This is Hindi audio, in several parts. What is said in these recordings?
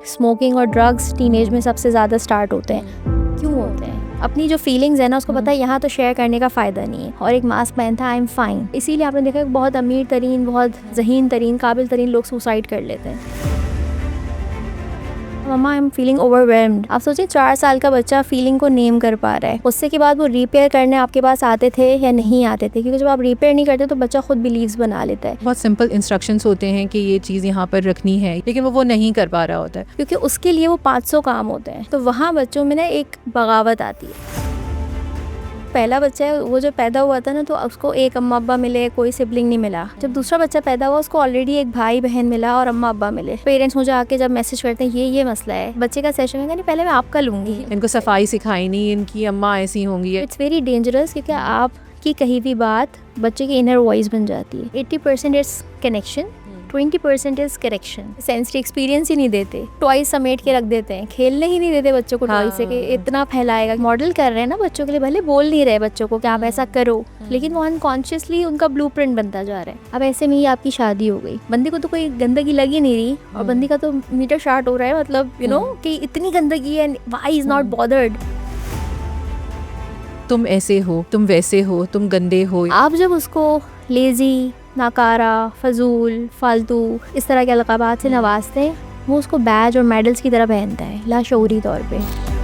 स्मोकिंग और ड्रग्स टीनेज में सबसे ज़्यादा स्टार्ट होते हैं। क्यों होते हैं? अपनी जो फीलिंग्स है ना, उसको पता है यहाँ तो शेयर करने का फ़ायदा नहीं है, और एक मास्क पहनता है आई एम फाइन। इसीलिए आपने देखा बहुत अमीर तरीन, बहुत ज़हीन तरीन, काबिल तरीन लोग सुसाइड कर लेते हैं। मम्मा आई एम फीलिंग ओवरवेल्म्ड। आप सोचिए 4 साल का बच्चा फीलिंग को नेम कर पा रहा है। उससे के बाद वो रिपेयर करने आपके पास आते थे या नहीं आते थे, क्योंकि जब आप रिपेयर नहीं करते तो बच्चा खुद बिलीव्स बना लेता है। बहुत सिंपल इंस्ट्रक्शंस होते हैं कि ये चीज़ यहाँ पर रखनी है, लेकिन वो नहीं कर पा रहा होता है, क्योंकि उसके लिए वो 500 काम होते हैं। तो वहाँ बच्चों में ना एक बगावत आती है। पहला बच्चा है वो जो पैदा हुआ था ना, तो उसको एक अम्मा अब्बा मिले, कोई सिबलिंग नहीं मिला। जब दूसरा बच्चा पैदा हुआ उसको ऑलरेडी एक भाई बहन मिला और अम्मा अब्बा मिले। पेरेंट्स मुझे आके जब मैसेज करते हैं ये मसला है, बच्चे का सेशन है, नहीं पहले मैं आपका लूंगी। इनको सफाई सिखाई नहीं, इनकी अम्मा ऐसी होंगी। इट्स वेरी डेंजरस, क्योंकि आपकी कही भी बात बच्चे की इनर वॉइस बन जाती है। 80% it's connection, 20% is correction. Sensory experience ही नहीं देते, टॉयज समेट के रख देते हैं, खेलने ही नहीं देते बच्चों को टॉय से कि इतना फैलाएगा। मॉडल कर रहे हैं ना बच्चों के लिए, भले बोल नहीं रहे बच्चों को कि आप ऐसा करो, लेकिन वो अनकॉन्शियसली उनका ब्लूप्रिंट बनता जा रहा है। अब ऐसे में ही आपकी शादी हो गई, बंदे को तो कोई गंदगी लगी नहीं रही, और बंदी का तो मीटर शार्ट हो रहा है, मतलब यू नो कि इतनी गंदगी है, व्हाई इज नॉट बॉदर्ड। तुम ऐसे हो, तुम वैसे हो, तुम गंदे हो। आप जब उसको लेजी, नाकारा, फजूल, फालतू इस तरह के अलक़ाबात से नवाजते हैं, वो उसको बैज और मेडल्स की तरह पहनता है लाशऊरी तौर पे।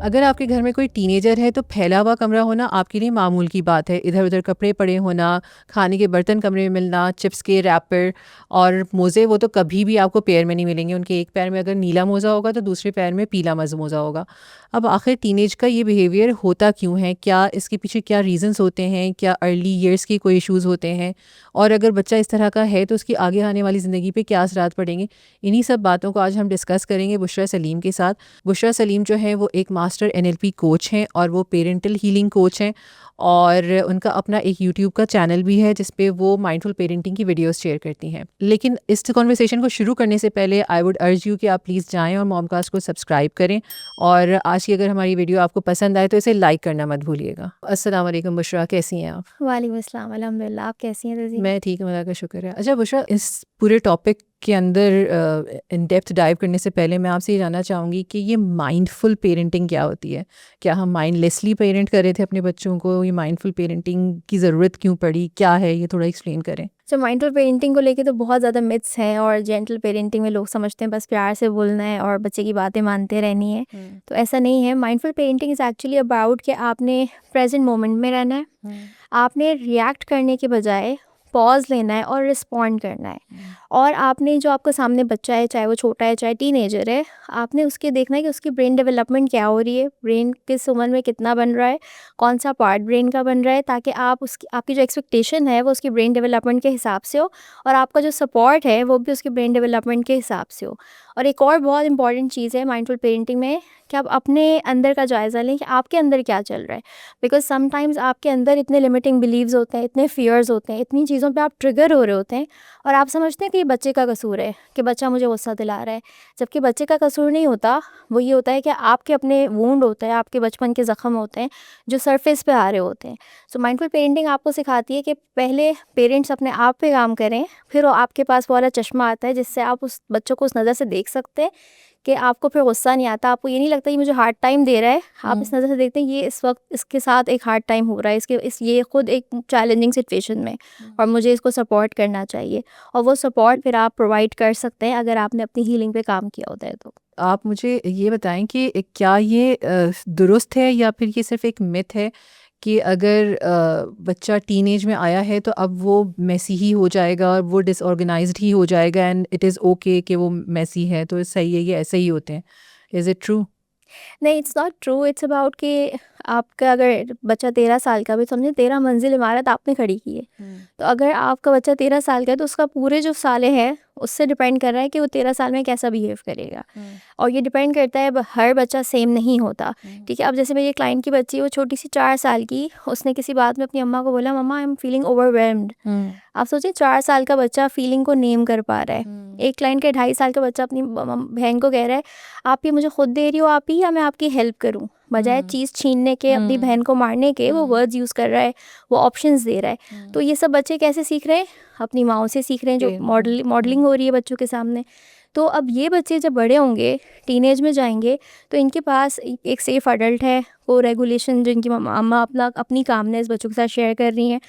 अगर आपके घर में कोई टीनेजर है तो फैला हुआ कमरा होना आपके लिए मामूल की बात है। इधर उधर कपड़े पड़े होना, खाने के बर्तन कमरे में मिलना, चिप्स के रैपर और मोज़े, वो तो कभी भी आपको पेयर में नहीं मिलेंगे। उनके एक पैर में अगर नीला मोज़ा होगा तो दूसरे पैर में पीला मोज़ा होगा। अब आखिर टीनेज का ये बिहेवियर होता क्यों है? क्या इसके पीछे क्या रीज़न्स होते हैं? क्या अर्ली ईयर्स की कोई इश्यूज़ होते हैं? और अगर बच्चा इस तरह का है तो उसकी आगे आने वाली ज़िंदगी पे क्या असरात पड़ेंगे? इन्हीं सब बातों को आज हम डिस्कस करेंगे बुशरा सलीम के साथ। बुशरा सलीम जो है वो एक मास्टर NLP कोच हैं और वो पेरेंटल हीलिंग कोच हैं, और उनका अपना एक यूट्यूब का चैनल भी है जिस पे वो माइंडफुल पेरेंटिंग की वीडियोस शेयर करती हैं। लेकिन इस कॉन्वर्सेशन को शुरू करने से पहले आई वुड अर्ज यू कि आप प्लीज़ जाएं और मॉमकास्ट को सब्सक्राइब करें, और आज की अगर हमारी वीडियो आपको पसंद आए तो इसे लाइक करना मत भूलिएगा। अस्सलाम वालेकुम बुशरा, कैसी हैं आप? वालेकुम अस्सलाम, अल्हम्दुलिल्लाह। आप कैसी हैं तज़ीन? मैं ठीक हूं, अल्लाह का शुक्र है। अच्छा बुशरा, इस पूरे टॉपिक के अंदर इन डेप्थ डाइव करने से पहले मैं आपसे ये जानना चाहूँगी कि ये माइंडफुल पेरेंटिंग क्या होती है? क्या हम माइंडलेसली पेरेंट कर रहे थे अपने बच्चों को? ये माइंडफुल पेरेंटिंग की ज़रूरत क्यों पड़ी? क्या है ये, थोड़ा एक्सप्लेन करें। तो माइंडफुल पेरेंटिंग को लेके तो बहुत ज़्यादा मिथ्स हैं, और जेंटल पेरेंटिंग में लोग समझते हैं बस प्यार से बोलना है और बच्चे की बातें मानते रहनी है। तो ऐसा नहीं है। Mindful parenting is actually about कि आपने प्रेजेंट मोमेंट में रहना है। आपने रिएक्ट करने के बजाय पॉज लेना है और रिस्पॉन्ड करना है। और आपने जो आपके सामने बच्चा है, चाहे वो छोटा है चाहे टीनेजर है, आपने उसके देखना है कि उसकी ब्रेन डेवलपमेंट क्या हो रही है, ब्रेन किस उम्र में कितना बन रहा है, कौन सा पार्ट ब्रेन का बन रहा है, ताकि आप उसकी आपकी जो एक्सपेक्टेशन है वो उसकी ब्रेन डेवलपमेंट के हिसाब से हो, और आपका जो सपोर्ट है वो भी उसकी ब्रेन डेवलपमेंट के हिसाब से हो। और एक और बहुत इंपॉर्टेंट चीज़ है माइंडफुल पेरेंटिंग में कि आप अपने अंदर का जायज़ा लें कि आपके अंदर क्या चल रहा है। बिकॉज समटाइम्स आपके अंदर इतने लिमिटिंग बिलीव्स होते हैं, इतने फियर्स होते हैं, इतनी चीज़ों पे आप ट्रिगर हो रहे होते हैं, और आप समझते हैं कि ये बच्चे का कसूर है, कि बच्चा मुझे गुस्सा दिला रहा है, जबकि बच्चे का कसूर नहीं होता। वो ये होता है कि आपके अपने वूंड होते हैं, आपके बचपन के ज़ख्म होते हैं जो सरफेस पे आ रहे होते हैं। सो माइंडफुल पेरेंटिंग आपको सिखाती है कि पहले पेरेंट्स अपने आप पे काम करें, फिर वो आपके पास वाला चश्मा आता है जिससे आप उस बच्चों को उस नज़र से देख सकते हैं कि आपको फिर गुस्सा नहीं आता, आपको ये नहीं लगता ये मुझे हार्ड टाइम दे रहा है। आप इस नज़र से देखते हैं ये इस वक्त इसके साथ एक हार्ड टाइम हो रहा है, ये खुद एक चैलेंजिंग सिचुएशन में, और मुझे इसको सपोर्ट करना चाहिए। और वो सपोर्ट फिर आप प्रोवाइड कर सकते हैं अगर आपने अपनी हीलिंग पे काम किया होता है तो। आप मुझे ये बताएं कि क्या ये दुरुस्त है या फिर ये सिर्फ एक मिथ है कि अगर बच्चा टीनेज में आया है तो अब वो मैसी ही हो जाएगा और वो डिसऑर्गेनाइज्ड ही हो जाएगा, एंड इट इज़ ओके कि वो मैसी है, तो सही है, ये ऐसे ही होते हैं? Is it true? नहीं, it's not true. It's about कि आपका अगर बच्चा 13 साल का भी, समझे 13 मंजिल इमारत आपने खड़ी की है, तो अगर आपका बच्चा 13 साल का है तो उसका पूरे जो साले हैं उससे डिपेंड कर रहा है कि वो 13 साल में कैसा बिहेव करेगा। और ये डिपेंड करता है, हर बच्चा सेम नहीं होता। ठीक है, अब जैसे मेरी क्लाइंट की बच्ची, वो छोटी सी 4 साल की, उसने किसी बात में अपनी अम्मा को बोला मम्मा आई एम फीलिंग ओवरवेल्म्ड। आप सोचिए 4 साल का बच्चा फीलिंग को नेम कर पा रहा है। एक क्लाइंट का 2.5 साल का बच्चा अपनी बहन को कह रहा है आप ये मुझे खुद दे रही हो आप ही, या मैं आपकी हेल्प करूं? बजाय चीज़ छीनने के, अपनी बहन को मारने के, वो वर्ड्स यूज़ कर रहा है, वो ऑप्शंस दे रहा है। तो ये सब बच्चे कैसे सीख रहे हैं? अपनी माँओं से सीख रहे हैं, जो मॉडलिंग हो रही है बच्चों के सामने। तो अब ये बच्चे जब बड़े होंगे, टीनेज में जाएंगे, तो इनके पास एक सेफ अडल्ट है, को रेगुलेशन, जिनकी अम्मा अपनी कामनेस बच्चों के साथ शेयर कर रही हैं।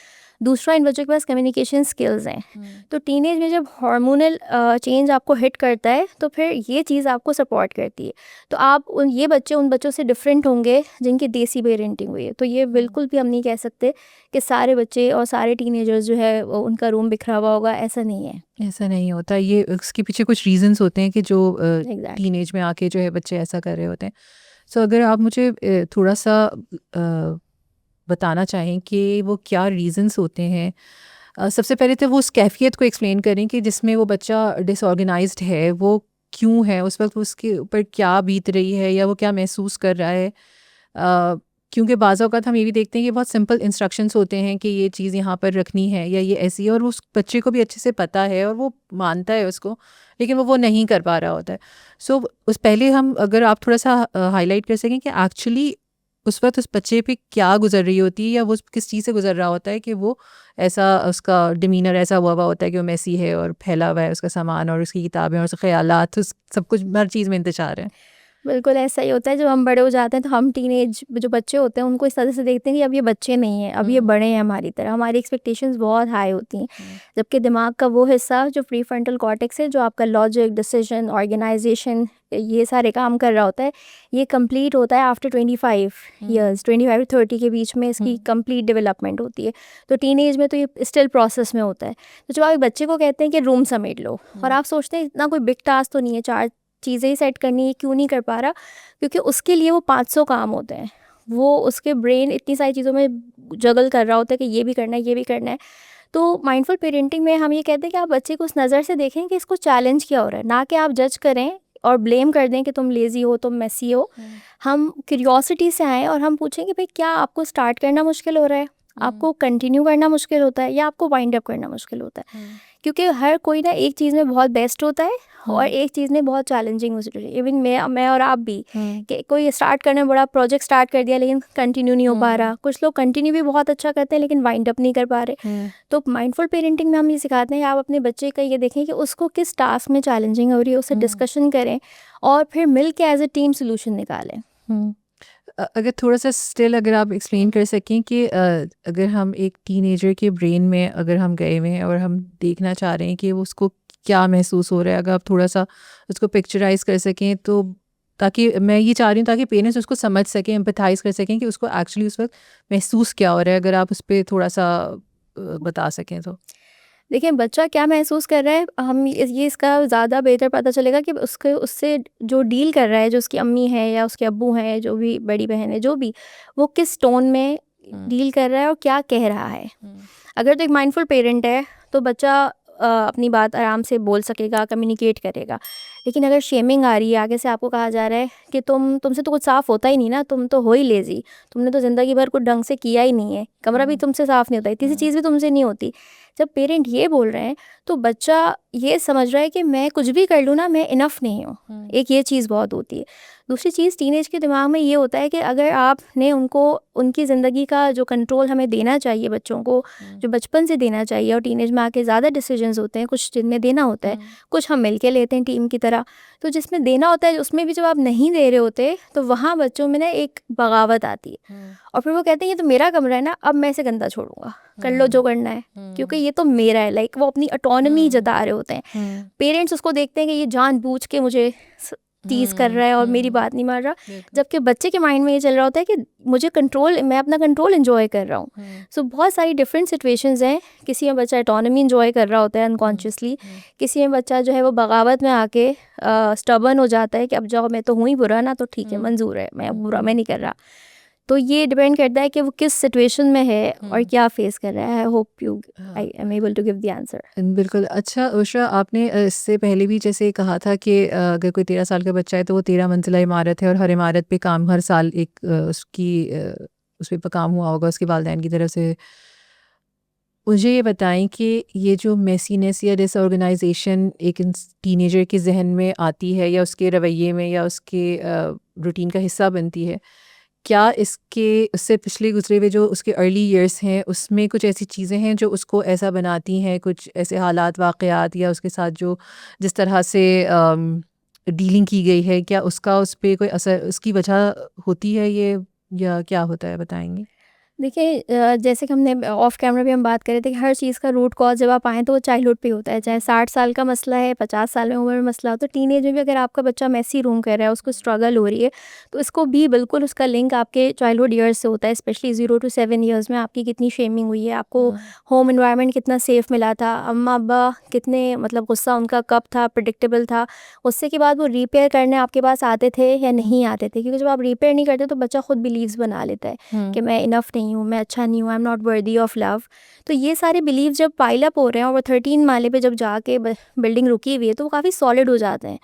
दूसरा, इन बच्चों के पास कम्युनिकेशन स्किल्स हैं। तो टीनेज में जब हार्मोनल चेंज आपको हिट करता है, तो फिर ये चीज़ आपको सपोर्ट करती है। तो आप ये बच्चे उन बच्चों से डिफरेंट होंगे जिनकी देसी पेरेंटिंग हुई है। तो ये बिल्कुल भी हम नहीं कह सकते कि सारे बच्चे और सारे टीनेजर्स जो है उनका रूम बिखरा हुआ होगा, ऐसा नहीं है। ऐसा नहीं होता, ये उसके पीछे कुछ रीजंस होते हैं कि जो Exactly. टीनेज में आके जो है बच्चे ऐसा कर रहे होते हैं। सो अगर आप मुझे थोड़ा सा बताना चाहें कि वो क्या रीजंस होते हैं। सबसे पहले तो वो उस कैफियत को एक्सप्लेन करें कि जिसमें वो बच्चा डिसऑर्गेनाइज्ड है, वो क्यों है, उस वक्त उसके ऊपर क्या बीत रही है या वो क्या महसूस कर रहा है। क्योंकि बाज़ औक़ात हम ये भी देखते हैं कि बहुत सिंपल इंस्ट्रक्शंस होते हैं कि ये चीज़ यहाँ पर रखनी है या ये ऐसी है, और उस बच्चे को भी अच्छे से पता है और वो मानता है उसको, लेकिन वो नहीं कर पा रहा होता है। सो उस पहले हम अगर आप थोड़ा सा हाईलाइट कर सकें कि एक्चुअली उस वक्त उस बच्चे पे क्या गुजर रही होती है या वो किस चीज़ से गुजर रहा होता है कि वो ऐसा, उसका डिमीनर ऐसा हुआ होता है कि वो मैसी है और फैला हुआ है उसका सामान और उसकी किताबें और उसके ख़यालात, सब कुछ हर चीज़ में इंतशार है। बिल्कुल ऐसा ही होता है। जब हम बड़े हो जाते हैं तो हम टीनेज जो बच्चे होते हैं उनको इस तरह से देखते हैं कि अब ये बच्चे नहीं हैं, अब ये बड़े हैं हमारी तरह। हमारी एक्सपेक्टेशंस बहुत हाई होती हैं, जबकि दिमाग का वो हिस्सा जो प्री फ्रंटल कॉर्टेक्स है, जो आपका लॉजिक, डिसीजन, ऑर्गेनाइजेशन, ये सारे काम कर रहा होता है, ये कंप्लीट होता है आफ्टर 25 ईयर्स। 25 to 30 के बीच में इसकी कंप्लीट डेवलपमेंट होती है। तो टीनेज में तो ये स्टिल प्रोसेस में होता है। तो जब आप एक बच्चे को कहते हैं कि रूम समेट लो, और आप सोचते हैं इतना कोई बिग टास्क तो नहीं है, 4 चीज़ें ही सेट करनी है, क्यों नहीं कर पा रहा? क्योंकि उसके लिए वो 500 काम होते हैं। वो उसके ब्रेन इतनी सारी चीज़ों में जगल कर रहा होता है कि ये भी करना है, ये भी करना है। तो माइंडफुल पेरेंटिंग में हम ये कहते हैं कि आप बच्चे को उस नज़र से देखें कि इसको चैलेंज क्या हो रहा है, ना कि आप जज करें और ब्लेम कर दें कि तुम लेज़ी हो, तुम मेसी हो। हम क्यूरियोसिटी से आएँ और हम पूछें कि भाई क्या आपको स्टार्ट करना मुश्किल हो रहा है, आपको कंटिन्यू करना मुश्किल होता है, या आपको वाइंड अप करना मुश्किल होता है? क्योंकि हर कोई ना एक चीज़ में बहुत बेस्ट होता है और एक चीज़ में बहुत चैलेंजिंग हो सकती है। इवन मैं और आप भी, कि कोई स्टार्ट करने बड़ा प्रोजेक्ट स्टार्ट कर दिया लेकिन कंटिन्यू नहीं हो पा रहा। कुछ लोग कंटिन्यू भी बहुत अच्छा करते हैं लेकिन वाइंड अप नहीं कर पा रहे। तो माइंडफुल पेरेंटिंग में हम ये सिखाते हैं कि आप अपने बच्चे का ये देखें कि उसको किस टास्क में चैलेंजिंग हो रही है, उससे डिस्कशन करें और फिर मिल के एज ए टीम सोल्यूशन निकालें। अगर थोड़ा सा स्टिल अगर आप एक्सप्लेन कर सकें कि अगर हम एक टीनेजर के ब्रेन में अगर हम गए हुए हैं और हम देखना चाह रहे हैं कि वो उसको क्या महसूस हो रहा है, अगर आप थोड़ा सा उसको पिक्चराइज कर सकें, तो ताकि मैं ये चाह रही हूँ ताकि पेरेंट्स उसको समझ सकें, एम्पैथाइज कर सकें कि उसको एक्चुअली उस वक्त महसूस क्या हो रहा है। अगर आप उस पर थोड़ा सा बता सकें तो। देखिए बच्चा क्या महसूस कर रहा है, हम ये इसका ज़्यादा बेहतर पता चलेगा कि उसके उससे जो डील कर रहा है, जो उसकी अम्मी है या उसके अब्बू हैं, जो भी बड़ी बहन है, जो भी, वो किस टोन में डील कर रहा है और क्या कह रहा है। अगर तो एक माइंडफुल पेरेंट है तो बच्चा अपनी बात आराम से बोल सकेगा, कम्युनिकेट करेगा। लेकिन अगर शेमिंग आ रही है, आगे से आपको कहा जा रहा है कि तुमसे तो कुछ साफ़ होता ही नहीं ना, तुम तो हो ही लेज़ी, तुमने तो ज़िंदगी भर कुछ ढंग से किया ही नहीं है, कमरा भी तुमसे साफ़ नहीं होता, इतनी सी चीज़ भी तुमसे नहीं होती। जब पेरेंट ये बोल रहे हैं तो बच्चा ये समझ रहा है कि मैं कुछ भी कर लूँ ना, मैं इनफ नहीं हूँ। एक ये चीज़ बहुत होती है। दूसरी चीज़, टीनेज के दिमाग में ये होता है कि अगर आपने उनको उनकी ज़िंदगी का जो कंट्रोल हमें देना चाहिए बच्चों को, जो बचपन से देना चाहिए, और टीनेज में आके ज़्यादा डिसीजंस होते हैं, कुछ जिनमें देना होता है, कुछ हम मिल के लेते हैं टीम की तरह। तो जिसमें देना होता है उसमें भी जब आप नहीं दे रहे होते तो वहाँ बच्चों में ना एक बगावत आती है, और फिर वो कहते हैं ये तो मेरा कमरा है ना, अब मैं इसे गंदा छोड़ूंगा, कर लो जो करना है, क्योंकि ये तो मेरा है। लाइक वो अपनी ऑटोनॉमी जता रहे होते हैं। पेरेंट्स उसको देखते हैं कि ये जानबूझ के मुझे टीज कर रहा है और मेरी बात नहीं मान रहा, जबकि बच्चे के माइंड में ये चल रहा होता है कि मुझे कंट्रोल, मैं अपना कंट्रोल एंजॉय कर रहा हूँ। सो बहुत सारी डिफरेंट सिचुएशंस हैं। किसी में बच्चा ऑटोनॉमी एंजॉय कर रहा होता है अनकॉन्शियसली, किसी में बच्चा जो है वो बगावत में आके स्टबर्न हो जाता है कि अब जाओ, मैं तो हूँ ही बुरा ना, तो ठीक है, मंजूर है, मैं बुरा मैं नहीं कर रहा। तो ये डिपेंड करता है कि वो किस सिचुएशन में है और क्या फेस कर रहा है। I hope you I am able to give the answer. बिल्कुल। अच्छा उषा, आपने इससे पहले भी जैसे कहा था कि अगर कोई 13 साल का बच्चा है तो वो 13 मंजिला इमारत है और हर इमारत पे काम हर साल एक उसकी उस पर काम हुआ होगा उसके वालिदैन की तरफ से। मुझे ये बताएं कि ये जो मेसीनेस या डिसऑर्गेनाइजेशन एक टीनेजर के जहन में आती है या उसके रवैये में या उसके रूटीन का हिस्सा बनती है, क्या इसके उससे पिछले गुजरे हुए जो उसके अर्ली ईयर्स हैं उसमें कुछ ऐसी चीज़ें हैं जो उसको ऐसा बनाती हैं, कुछ ऐसे हालात वाक़यात या उसके साथ जो जिस तरह से डीलिंग की गई है, क्या उसका उस पे कोई असर उसकी वजह होती है ये, या क्या होता है, बताएँगे? देखिए जैसे कि हमने ऑफ कैमरा भी हम बात कर रहे थे कि हर चीज़ का रूट कॉज जब आप आएँ तो वो चाइल्डहुड पे होता है, चाहे 60 साल का मसला है, 50 साल में उम्र में मसला हो, तो टीनेज में भी अगर आपका बच्चा मेसी रूम कर रहा है, उसको स्ट्रगल हो रही है, तो इसको भी बिल्कुल उसका लिंक आपके चाइल्डहुड ईयर्स से होता है, स्पेशली 0 टू 7 ईयर्स में आपकी कितनी शेमिंग हुई है, आपको होम एनवायरनमेंट कितना सेफ मिला था, अम्मा अब्बा कितने मतलब गुस्सा उनका कब था, प्रिडिक्टेबल था, उससे के बाद वो रिपेयर करने आपके पास आते थे या नहीं आते थे, क्योंकि जब आप रिपेयर नहीं करते तो बच्चा खुद बिलीव्स बना लेता है कि मैं इनफ नहीं हूँ, मैं अच्छा नहीं हूँ, आई am not worthy of love. तो ये सारे बिलीव जब पाइल अप हो रहे हैं और वो 13 माले पे जब जाके बिल्डिंग रुकी हुई है तो वो काफ़ी सॉलिड हो जाते हैं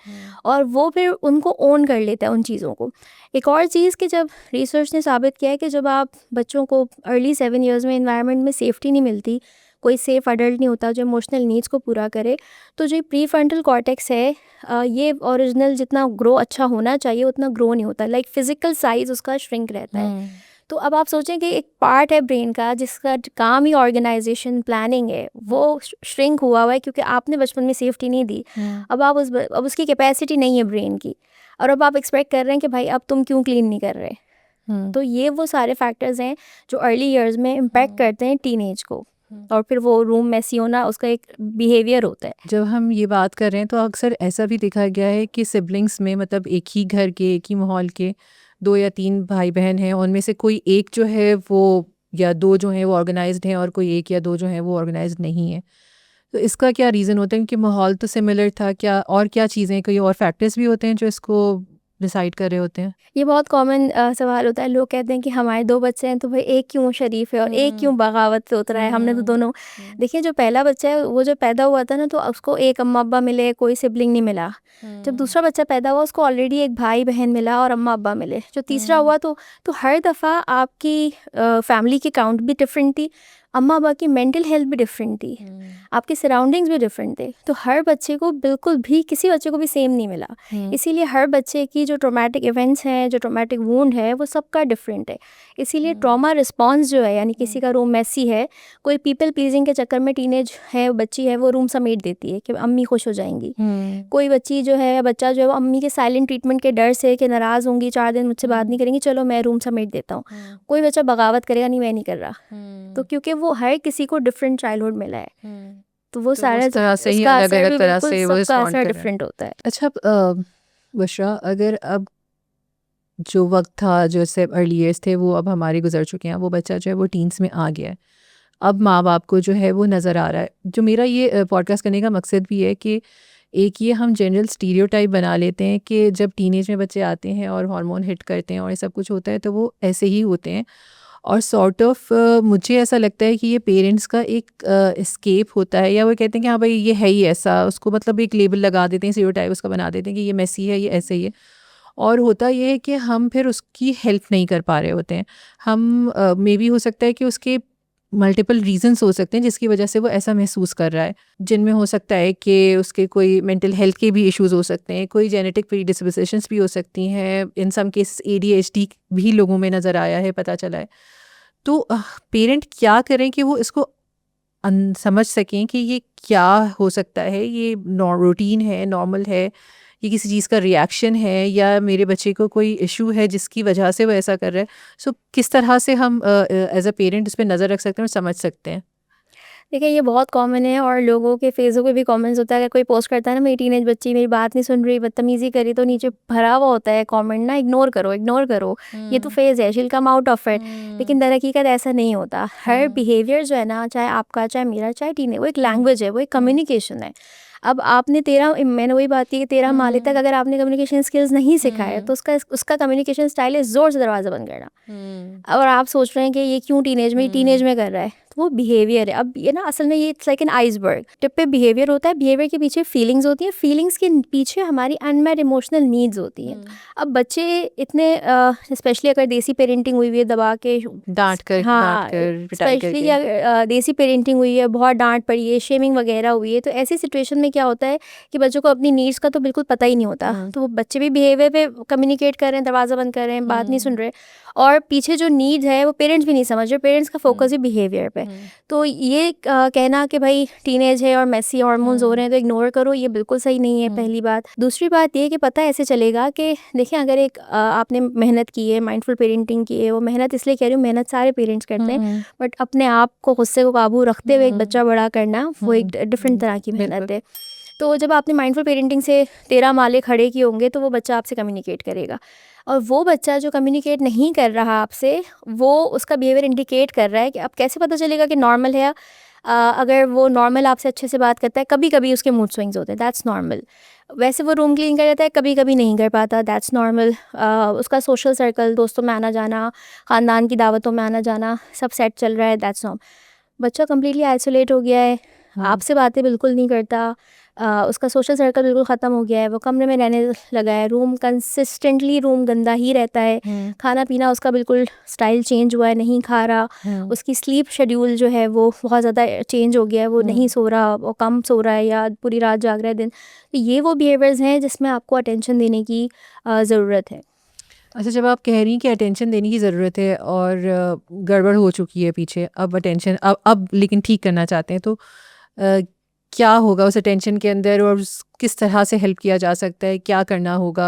और वो फिर उनको ओन कर लेता है उन चीज़ों को। एक और चीज़ कि जब रिसर्च ने साबित किया है कि जब आप बच्चों को अर्ली 7 ईयर्स में इन्वायरमेंट में सेफ्टी नहीं मिलती, कोई सेफ अडल्ट नहीं होता जो इमोशनल नीड्स को पूरा करे, तो जो प्री फ्रंटल कॉर्टेक्स है ये ओरिजिनल जितना ग्रो अच्छा होना चाहिए उतना ग्रो नहीं होता, लाइक फिजिकल साइज उसका श्रिंक रहता है। तो अब आप सोचें कि एक पार्ट है ब्रेन का जिसका काम ही ऑर्गेनाइजेशन प्लानिंग है, वो श्रिंक हुआ है क्योंकि आपने बचपन में सेफ्टी नहीं दी। अब आप अब उसकी कैपेसिटी नहीं है ब्रेन की, और अब आप एक्सपेक्ट कर रहे हैं कि भाई अब तुम क्यों क्लीन नहीं कर रहे। तो ये वो सारे फैक्टर्स हैं जो अर्ली ईयर्स में इम्पैक्ट करते हैं टीनेज को, और फिर वो रूम मैसी होना उसका एक बिहेवियर होता है। जब हम ये बात कर रहे हैं तो अक्सर ऐसा भी देखा गया है कि सिबलिंग्स में, मतलब एक ही घर के, एक ही माहौल के 2 या 3 भाई बहन हैं, उनमें से कोई एक जो है वो, या 2 जो हैं वो ऑर्गेनाइज्ड हैं और कोई 1 या 2 जो हैं वो ऑर्गेनाइज्ड नहीं है। तो इसका क्या रीज़न होता है कि माहौल तो सिमिलर था, क्या और क्या चीज़ें, कोई और फैक्टर्स भी होते हैं जो इसको डिसाइड कर रहे होते हैं? ये बहुत कॉमन सवाल होता है, लोग कहते हैं कि हमारे 2 बच्चे हैं तो भाई एक क्यों शरीफ है और एक क्यों बगावत से उतरा है, हमने तो दोनों। देखिए जो पहला बच्चा है वो जो पैदा हुआ था ना, तो उसको एक अम्मा अब्बा मिले, कोई सिबलिंग नहीं मिला। जब दूसरा बच्चा पैदा हुआ उसको ऑलरेडी एक भाई बहन मिला और अम्मा अब्बा मिले। जो तीसरा हुआ तो हर दफ़ा आपकी फैमिली की काउंट भी डिफरेंट थी, अम्मा अब्बा की मेंटल हेल्थ भी डिफरेंट थी, आपके सराउंडिंग्स भी डिफरेंट थे, तो हर बच्चे को बिल्कुल भी किसी बच्चे को भी सेम नहीं मिला। इसीलिए हर बच्चे की जो ट्रॉमेटिक इवेंट्स हैं, जो ट्रॉमेटिक वूंड है, वो सबका डिफरेंट है। इसीलिए ट्रॉमा रिस्पॉन्स जो है, यानी किसी का रूम मैसी है, कोई पीपल प्लीजिंग के चक्कर में टीनेज है बच्ची है वो रूम समेट देती है कि अम्मी खुश हो जाएंगी। कोई बच्ची जो है, बच्चा जो है, वो अम्मी के साइलेंट ट्रीटमेंट के डर से कि नाराज़ होंगी, 4 दिन मुझसे बात नहीं करेंगी, चलो मैं रूम समेट देता हूँ। कोई बच्चा बगावत करेगा, नहीं मैं नहीं कर रहा। तो क्योंकि वो हर किसी को डिफरेंट चाइल्डहुड मिला है, तो वो सारा उस तरह से ही उसका असर अलग-अलग भी तरह बिल्कुल से वो सबका रिस्पॉन्ड असर कर रहे हैं। डिफरेंट होता है। अच्छा, बुशरा, अगर अब जो वक़्त था, जो से अर्ली ईयर्स थे, वो अब हमारे गुज़र चुके हैं, वो बच्चा जो है वो टीन्स में आ गया है। अब माँ-बाप को जो है वो नज़र आ रहा है। जो मेरा ये पॉडकास्ट करने का मकसद भी है कि एक ये हम जनरल स्टीरियोटाइप बना लेते हैं कि जब टीनेज में बच्चे आते हैं और हार्मोन हिट करते हैं और ये सब कुछ होता है तो वो ऐसे ही होते हैं, और सॉर्ट ऑफ मुझे ऐसा लगता है कि ये पेरेंट्स का एक एस्केप होता है, या वो कहते हैं कि हाँ भाई ये है ही ऐसा, उसको मतलब एक लेबल लगा देते हैं, स्टीरियोटाइप उसका बना देते हैं कि ये मेसी है, ये ऐसे ही है। और होता ये है कि हम फिर उसकी हेल्प नहीं कर पा रहे होते हैं। हम मे बी हो सकता है कि उसके मल्टीपल रीजंस हो सकते हैं जिसकी वजह से वो ऐसा महसूस कर रहा है, जिनमें हो सकता है कि उसके कोई मेंटल हेल्थ के भी इश्यूज हो सकते हैं, कोई जेनेटिक प्रीडिस्पोजिशंस भी हो सकती हैं, इन सम केसेस ADHD भी लोगों में नज़र आया है, पता चला है। तो पेरेंट क्या करें कि वो इसको समझ सकें कि ये क्या हो सकता है, ये रूटीन है, नॉर्मल है, ये किसी चीज़ का रिएक्शन है, या मेरे बच्चे को कोई इशू है जिसकी वजह से वो ऐसा कर रहा है। सो किस तरह से हम एज अ पेरेंट इस पर नज़र रख सकते हैं और समझ सकते हैं? देखिए ये बहुत कॉमन है और लोगों के फेसबुक पे भी कमेंट्स होता है, अगर कोई पोस्ट करता है ना मेरी टीनेज बच्ची मेरी बात नहीं सुन रही, बदतमीजी करी, तो नीचे भरा हुआ होता है कमेंट ना, इग्नोर करो इग्नोर करो, ये तो फेज है, शील कम आउट ऑफ इट। लेकिन दर हकीकत ऐसा नहीं होता। हर बिहेवियर जो है ना, चाहे आपका चाहे मेरा चाहे टीनेज, वो एक लैंग्वेज है, वो एक कम्युनिकेशन है। अब आपने 13, मैंने वही बात की कि 13 माले तक अगर आपने कम्युनिकेशन स्किल्स नहीं सिखाए तो उसका कम्युनिकेशन स्टाइल है ज़ोर से दरवाज़ा बंद करना। और आप सोच रहे हैं कि ये क्यों टीनेज में कर रहा है, तो वो बिहेवियर है। अब ये ना असल में ये it's like an iceberg, tip पे बिहेवियर होता है, बिहेवियर के पीछे फीलिंग्स होती हैं, फीलिंग्स के पीछे हमारी अनमेट इमोशनल नीड्स होती हैं। अब बच्चे इतने स्पेशली अगर देसी पेरेंटिंग हुई हुई है दबा के, डांट कर हाँ पिटाई स्पेशली करके। अगर देसी पेरेंटिंग हुई है, बहुत डांट पड़ी है, शेमिंग वगैरह हुई है, तो ऐसी सिचुएशन में क्या होता है कि बच्चों को अपनी नीड्स का तो बिल्कुल पता ही नहीं होता। तो वो बच्चे भी बिहेवियर पे कम्युनिकेट कर रहे हैं, दरवाज़ा बंद कर रहे हैं, बात नहीं सुन रहे, और पीछे जो नीड्स है वो पेरेंट्स भी नहीं समझ रहे, पेरेंट्स का फोकस है बिहेवियर पे। तो ये कहना कि भाई टीनेज है और मेसी हार्मोन्स हो रहे हैं तो इग्नोर करो, ये बिल्कुल सही नहीं है, पहली बात। दूसरी बात ये कि पता ऐसे चलेगा कि देखिए अगर एक आपने मेहनत की है, माइंडफुल पेरेंटिंग की है, वो मेहनत इसलिए कह रही हूँ, मेहनत सारे पेरेंट्स करते हैं, बट अपने आप को, गुस्से को काबू रखते हुए एक बच्चा बड़ा करना, वो एक डिफरेंट तरह की मेहनत है। तो जब आपने माइंडफुल पेरेंटिंग से 13 माले खड़े किए होंगे तो वो बच्चा आपसे कम्युनिकेट करेगा, और वो बच्चा जो कम्युनिकेट नहीं कर रहा आपसे, वो उसका बिहेवियर इंडिकेट कर रहा है कि अब कैसे पता चलेगा कि नॉर्मल है। अगर वो नॉर्मल आपसे अच्छे से बात करता है, कभी कभी उसके मूड स्विंग्स होते हैं, दैट्स नॉर्मल। वैसे वो रूम क्लीन कर देता है, कभी कभी नहीं कर पाता, दैट्स नॉर्मल। उसका सोशल सर्कल, दोस्तों में आना जाना, ख़ानदान की दावतों में आना जाना, सब सेट चल रहा है, दैट्स नॉर्मल। बच्चा कम्प्लीटली आइसोलेट हो गया है, आपसे बातें बिल्कुल नहीं करता, उसका सोशल सर्कल बिल्कुल ख़त्म हो गया है, वो कमरे में रहने लगा है, रूम कंसिस्टेंटली रूम गंदा ही रहता है, खाना पीना उसका बिल्कुल स्टाइल चेंज हुआ है, नहीं खा रहा, उसकी स्लीप शेड्यूल जो है वो बहुत ज़्यादा चेंज हो गया है, वो नहीं सो रहा, वो कम सो रहा है या पूरी रात जाग रहा है दिन। तो ये वो बिहेवियर्स हैं जिसमें आपको अटेंशन देने की ज़रूरत है। अच्छा, जब आप कह रही हैं कि अटेंशन देने की ज़रूरत है और गड़बड़ हो चुकी है पीछे, अब अटेंशन अब लेकिन ठीक करना चाहते हैं, तो क्या होगा उस अटेंशन के अंदर और किस तरह से हेल्प किया जा सकता है, क्या करना होगा,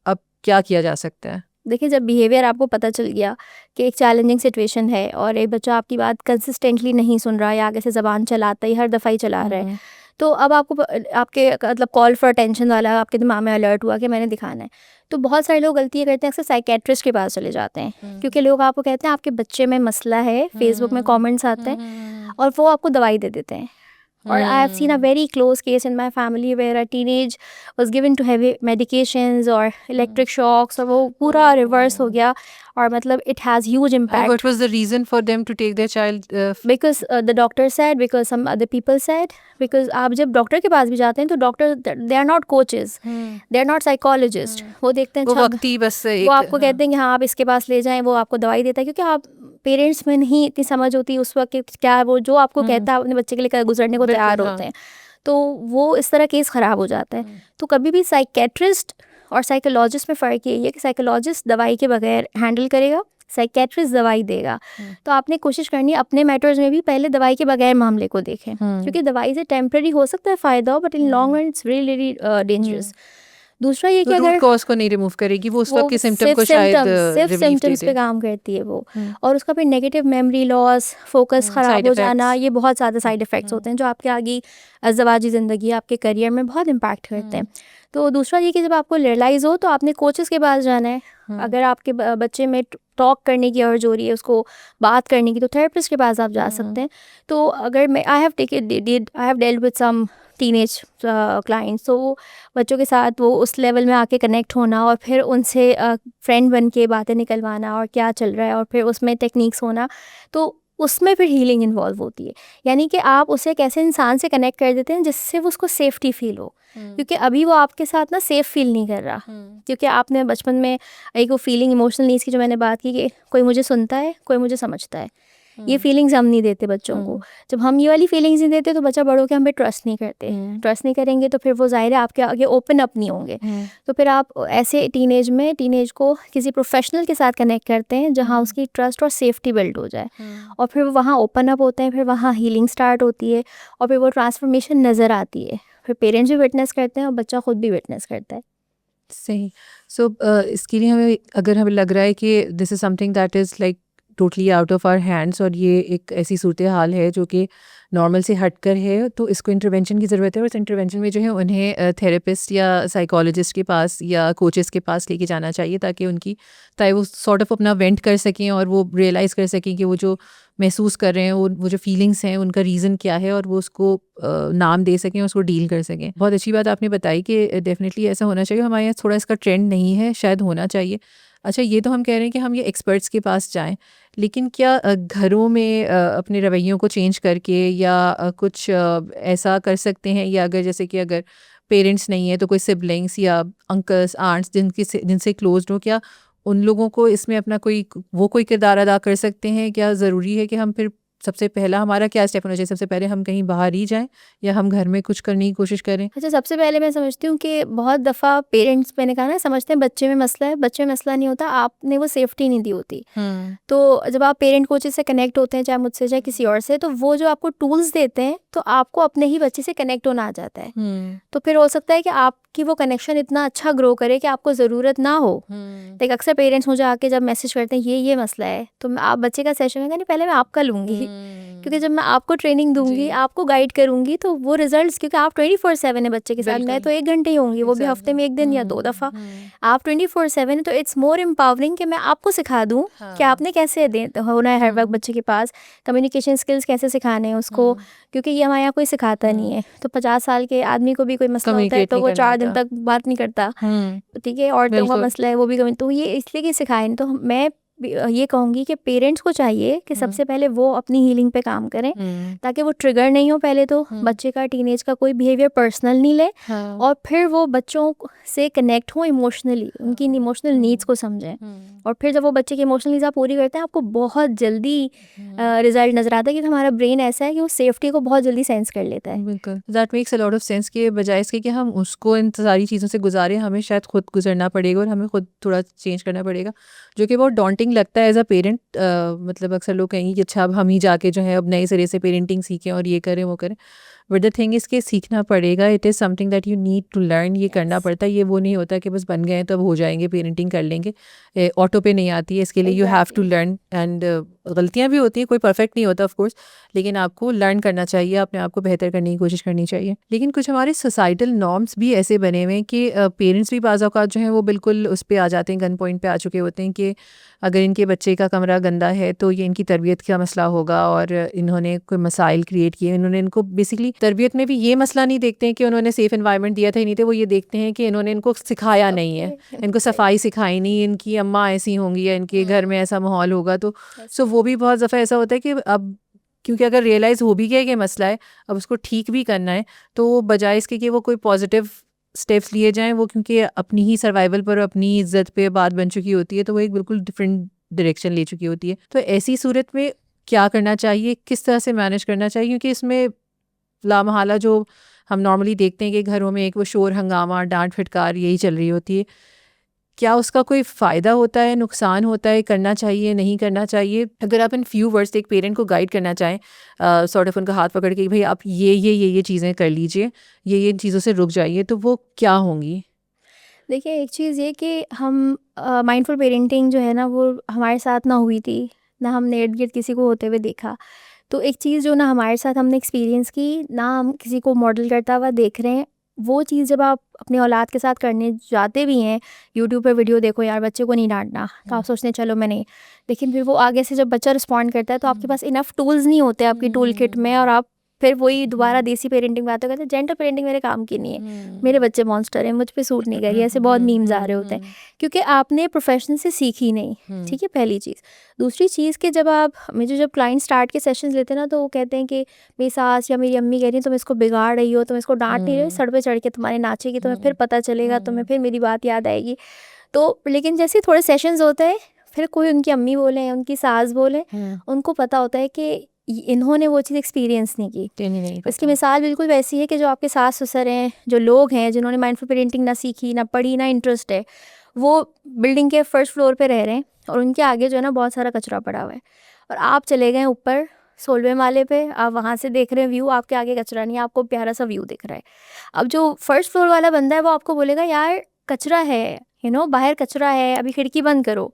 अब क्या किया जा सकता है? देखिए जब बिहेवियर आपको पता चल गया कि एक चैलेंजिंग सिचुएशन है और एक बच्चा आपकी बात कंसिस्टेंटली नहीं सुन रहा या आगे से ज़बान चलाता ही हर दफ़ा ही चला रहा है, तो अब आपको आपके मतलब कॉल फॉर अटेंशन वाला आपके दिमाग में अलर्ट हुआ कि मैंने दिखाना है। तो बहुत सारे लोग गलती करते हैं, अक्सर साइकेट्रिस्ट के पास चले जाते हैं, क्योंकि लोग आपको कहते हैं आपके बच्चे में मसला है, फेसबुक में कमेंट्स आते हैं और वो आपको दवाई दे देते हैं। Or I have seen a very close case in my family where a teenage was given to heavy medications or electric shocks, और वो पूरा रिवर्स हो गया, और मतलब it has huge And impact. what was the reason for them to take their child? Because the doctor said, because some other people said, because आप जब डॉक्टर के पास भी जाते हैं तो doctor they are not coaches, they are not psychologists, वो देखते हैं वो अच्छा, वक्ती बस एक, वो आपको कहते हैं कि हाँ आप इसके पास ले जाएं, वो आपको दवाई देता है, क्योंकि आप पेरेंट्स में नहीं इतनी समझ होती उस वक्त कि क्या वो जो आपको कहता है अपने बच्चे के लिए गुजरने को तैयार होते हैं, तो वो इस तरह केस ख़राब हो जाता है। तो कभी भी साइकेट्रिस्ट और साइकोलॉजिस्ट में फ़र्क यही है कि साइकोलॉजिस्ट दवाई के बगैर हैंडल करेगा, साइकेट्रिस्ट दवाई देगा। तो आपने कोशिश करनी है अपने मैटर्स में भी पहले दवाई के बगैर मामले को देखें, क्योंकि दवाई से टेम्पररी हो सकता है फ़ायदा हो, but in long run it's really really dangerous. दूसरा ये कि रूट अगर कॉज को नहीं रिमूव करेगी, वो उस वक्त के सिम्टम को सिर्फ शायद सिर्फ रिलीफ दे सिम्टम्स दे। पे काम करती है वो, और उसका फिर नेगेटिव मेमोरी लॉस, फोकस ख़राब साइड हो जाना, इफेक्ट्स। ये बहुत ज़्यादा साइड इफ़ेक्ट्स होते हैं जो आपके आगे अज़दवाजी ज़िंदगी, आपके करियर में बहुत इम्पैक्ट करते हैं। तो दूसरा ये कि जब आपको रियलाइज़ हो तो आपने कोचेस के पास जाना है। अगर आपके बच्चे में टॉक करने की अर्ज हो रही है, उसको बात करने की, तो थेरेपिस्ट के पास आप जा सकते हैं। तो अगर मैं I have dealt with some teenage clients, तो वो बच्चों के साथ वो उस लेवल में आके कनेक्ट होना और फिर उनसे फ्रेंड बन के बातें निकलवाना और क्या चल रहा है, और फिर उसमें टेक्निक्स होना, तो उसमें फिर हीलिंग इन्वॉल्व होती है। यानी कि आप उसे एक ऐसे इंसान से कनेक्ट कर देते हैं जिससे वो उसको सेफ्टी फील हो, क्योंकि अभी वो आपके साथ ना सेफ फील नहीं कर रहा, क्योंकि आपने बचपन में एक वो फीलिंग इमोशनल नीड्स की जो मैंने बात की कि कोई मुझे सुनता है, कोई मुझे समझता है, ये फीलिंग्स हम नहीं देते बच्चों को। जब हम ये वाली फीलिंग्स नहीं देते तो बच्चा बड़ों के हम पे ट्रस्ट नहीं करते, ट्रस्ट नहीं करेंगे तो फिर वो जाहिर है आपके आगे ओपन अप नहीं होंगे। तो फिर आप ऐसे टीनेज को किसी प्रोफेशनल के साथ कनेक्ट करते हैं जहाँ उसकी ट्रस्ट और सेफ्टी बिल्ड हो जाए, और फिर वो वहाँ ओपन अप होते हैं, फिर वहाँ हीलिंग स्टार्ट होती है, और फिर वो ट्रांसफॉर्मेशन नज़र आती है, फिर पेरेंट्स भी विटनेस करते हैं और बच्चा खुद भी विटनेस करता है। सही। सो इसके लिए हमें, अगर हमें लग रहा है कि this is something that is like totally out of our hands और ये एक ऐसी सूरत हाल है जो कि नॉर्मल से हटकर है, तो इसको इंटरवेंशन की ज़रूरत है। और इस इंटरवेंशन में जो है उन्हें थेरेपिस्ट या साइकोलॉजिस्ट के पास या कोचेस के पास लेके जाना चाहिए, ताकि वो सॉर्ट ऑफ अपना वेंट कर सकें और वो रियलाइज़ कर सकें कि वो जो महसूस कर रहे हैं, वो जो फीलिंग्स हैं उनका रीज़न क्या है, और वो उसको नाम दे सकें, उसको डील कर सकें। बहुत अच्छी बात आपने बताई कि डेफिनेटली ऐसा होना चाहिए। हमारे यहाँ थोड़ा इसका ट्रेंड नहीं है, शायद होना चाहिए। अच्छा, ये तो हम कह रहे हैं कि हम ये एक्सपर्ट्स के पास जाएं, लेकिन क्या घरों में अपने रवैयों को चेंज करके या कुछ ऐसा कर सकते हैं, या अगर जैसे कि अगर पेरेंट्स नहीं है तो कोई सिबलिंग्स या अंकल्स आंट्स जिनसे क्लोज हो, क्या उन लोगों को इसमें अपना कोई किरदार अदा कर सकते हैं? क्या ज़रूरी है कि हम फिर सबसे पहला हमारा क्या स्टेप होना चाहिए? सबसे पहले हम कहीं बाहर ही जाएं या हम घर में कुछ करने की कोशिश करें? अच्छा, सबसे पहले मैं समझती हूँ कि बहुत दफ़ा पेरेंट्स, मैंने कहा ना, समझते हैं बच्चे में मसला है। बच्चे में मसला नहीं होता, आपने वो सेफ्टी नहीं दी होती। तो जब आप पेरेंट कोचेस से कनेक्ट होते हैं, चाहे मुझसे चाहे किसी और से, तो वो जो आपको टूल्स देते हैं तो आपको अपने ही बच्चे से कनेक्ट होना आ जाता है। तो फिर हो सकता है कि आपकी वो कनेक्शन इतना अच्छा ग्रो करे कि आपको ज़रूरत ना हो। लाइक अक्सर पेरेंट्स मुझे आके जब मैसेज करते हैं ये मसला है, तो आप बच्चे का सेशन में नहीं, पहले मैं आपका लूँगी, क्योंकि जब मैं आपको ट्रेनिंग दूंगी, आपको गाइड करूंगी, तो वो रिजल्ट्स, क्योंकि आप 24/7 है बच्चे के साथ, मैं तो 1 घंटे ही होंगी, वो भी हफ्ते में 1 दिन या 2 दफ़ा। आप 24/7 है, तो इट्स मोर एम्पावरिंग कि मैं आपको सिखा दूं कि आपने कैसे होना है हर वक्त बच्चे के पास, कम्युनिकेशन स्किल्स कैसे सिखाने हैं उसको, क्योंकि ये हमारे यहाँ कोई सिखाता नहीं है। तो 50 साल के आदमी को भी कोई मसला होता है तो वो 4 दिन तक बात नहीं करता, ठीक है। औरतों का मसला है, वो भी कभी, तो ये इसलिए कि सिखाए नहीं। तो मैं ये कहूँगी कि पेरेंट्स को चाहिए कि सबसे पहले वो अपनी हीलिंग पे काम करें, ताकि वो ट्रिगर नहीं हो पहले तो बच्चे का, टीनेज का कोई बिहेवियर पर्सनल नहीं ले, और फिर वो बच्चों से कनेक्ट हो इमोशनली, उनकी इमोशनल नीड्स को समझें। और फिर जब वो बच्चे की इमोशनल नीड्स आप पूरी करते हैं, आपको बहुत जल्दी रिजल्ट नजर आता है, क्योंकि हमारा ब्रेन ऐसा है कि वो सेफ्टी को बहुत जल्दी सेंस कर लेता है। बिल्कुल, that makes a lot of sense, के बजाय इसके कि हम उसको इन सारी चीज़ों से गुजारें, हमें शायद खुद गुजरना पड़ेगा और हमें खुद थोड़ा चेंज करना पड़ेगा, जो कि बहुत डॉन्टिंग लगता है एज अ पेरेंट। मतलब अक्सर लोग कहेंगे कि अच्छा अब हम ही जाके जो है अब नए सिरे से पेरेंटिंग सीखें और ये करें वो करें, बट द थिंग इज़ कि सीखना पड़ेगा। It is something that you need to learn, ये करना पड़ता है। ये वो नहीं होता कि बस बन गए हैं तो अब हो जाएंगे, पेरेंटिंग कर लेंगे, ऑटो पे नहीं आती है, इसके लिए you have to learn. And गलतियाँ भी होती हैं, कोई परफेक्ट नहीं होता ऑफ कोर्स, लेकिन आपको लर्न करना चाहिए, अपने आप को बेहतर करने की कोशिश करनी चाहिए। लेकिन कुछ हमारे सोसाइटल नॉर्म्स भी ऐसे बने हुए हैं कि पेरेंट्स भी बाज़ औक़ात जो हैं वो बिल्कुल उस पे आ जाते हैं, गन पॉइंट पे आ चुके होते हैं कि अगर इनके बच्चे का कमरा गंदा है तो ये इनकी तरबियत का मसला होगा, और इन्होंने कोई मसाइल क्रिएट किए। इन्होंने इनको बेसिकली तरबियत में भी ये मसला नहीं देखते हैं कि उन्होंने सेफ़ एनवायरनमेंट दिया था ही नहीं, तो वो ये देखते हैं कि इन्होंने इनको सिखाया नहीं है, इनको सफाई सिखाई नहीं, इनकी अम्मा ऐसी होंगी या इनके घर में ऐसा माहौल होगा। तो सो वो भी बहुत दफ़ा ऐसा होता है कि अब क्योंकि अगर रियलाइज़ हो भी गया कि मसला है, अब उसको ठीक भी करना है, तो बजाय इसके कि वो कोई पॉजिटिव स्टेप्स लिए जाएं, वो क्योंकि अपनी ही सर्वाइवल पर, अपनी इज्जत पे बात बन चुकी होती है, तो वो एक बिल्कुल डिफरेंट डायरेक्शन ले चुकी होती है। तो ऐसी सूरत में क्या करना चाहिए, किस तरह से मैनेज करना चाहिए? क्योंकि इसमें लामहला जो हम नॉर्मली देखते हैं कि घरों में एक वो शोर हंगामा, डांट फटकार यही चल रही होती है, क्या उसका कोई फ़ायदा होता है, नुकसान होता है, करना चाहिए, नहीं करना चाहिए? अगर आप इन फ्यू वर्ड्स एक पेरेंट को गाइड करना चाहें, सॉर्ट ऑफ उनका हाथ पकड़ के, भाई आप ये चीज़ें कर लीजिए, ये चीज़ों से रुक जाइए, तो वो क्या होंगी? देखिए, एक चीज़ ये कि हम माइंडफुल पेरेंटिंग जो है ना, वो हमारे साथ ना हुई थी, ना हमने इर्द गिर्द किसी को होते हुए देखा। तो एक चीज़ जो ना हमारे साथ हमने एक्सपीरियंस की, ना हम किसी को मॉडल करता हुआ देख रहे हैं, वो चीज़ जब आप अपने औलाद के साथ करने जाते भी हैं, यूट्यूब पे वीडियो देखो यार बच्चे को नहीं डांटना, तो आप सोचते हैं चलो मैं नहीं, लेकिन फिर वो आगे से जब बच्चा रिस्पॉन्ड करता है तो आपके पास इनफ टूल्स नहीं होते आपकी टूल किट में, और आप फिर वही दोबारा देसी पेरेंटिंग में आते हो, कहते हैं जेंटल पेरेंटिंग मेरे काम की नहीं है, मेरे बच्चे मॉन्स्टर हैं, मुझ पे सूट नहीं करी, ऐसे बहुत मीम्स आ रहे होते हैं, क्योंकि आपने प्रोफेशन से सीखी नहीं। ठीक है, पहली चीज़। दूसरी चीज़ कि जब क्लाइंट स्टार्ट के सेशंस लेते हैं ना, तो वो कहते हैं कि मेरी सास या मेरी अम्मी कह रही है तुम इसको बिगाड़ रही हो, तुम इसको डांट नहीं रही हो, सर पे चढ़ के तुम्हारे नाचेगी, तुम्हें फिर पता चलेगा, तुम्हें फिर मेरी बात याद आएगी। तो लेकिन जैसे ही थोड़े सेशंस होते हैं, फिर कोई उनकी अम्मी बोले, उनकी सास बोले, उनको पता होता है कि इन्होंने वो चीज़ एक्सपीरियंस नहीं की। इसकी मिसाल बिल्कुल वैसी है कि जो आपके सास ससुर हैं, जो लोग हैं जिन्होंने माइंडफुल पेरेंटिंग ना सीखी, ना पढ़ी, ना इंटरेस्ट है, वो बिल्डिंग के फर्स्ट फ्लोर पे रह रहे हैं और उनके आगे जो है ना बहुत सारा कचरा पड़ा हुआ है, और आप चले गए ऊपर 16वें माले पे, आप वहाँ से देख रहे हैं व्यू, आपके आगे कचरा नहीं है, आपको प्यारा सा व्यू दिख रहा है। अब जो फर्स्ट फ्लोर वाला बंदा है वो आपको बोलेगा यार कचरा है, बाहर कचरा है, अभी खिड़की बंद करो।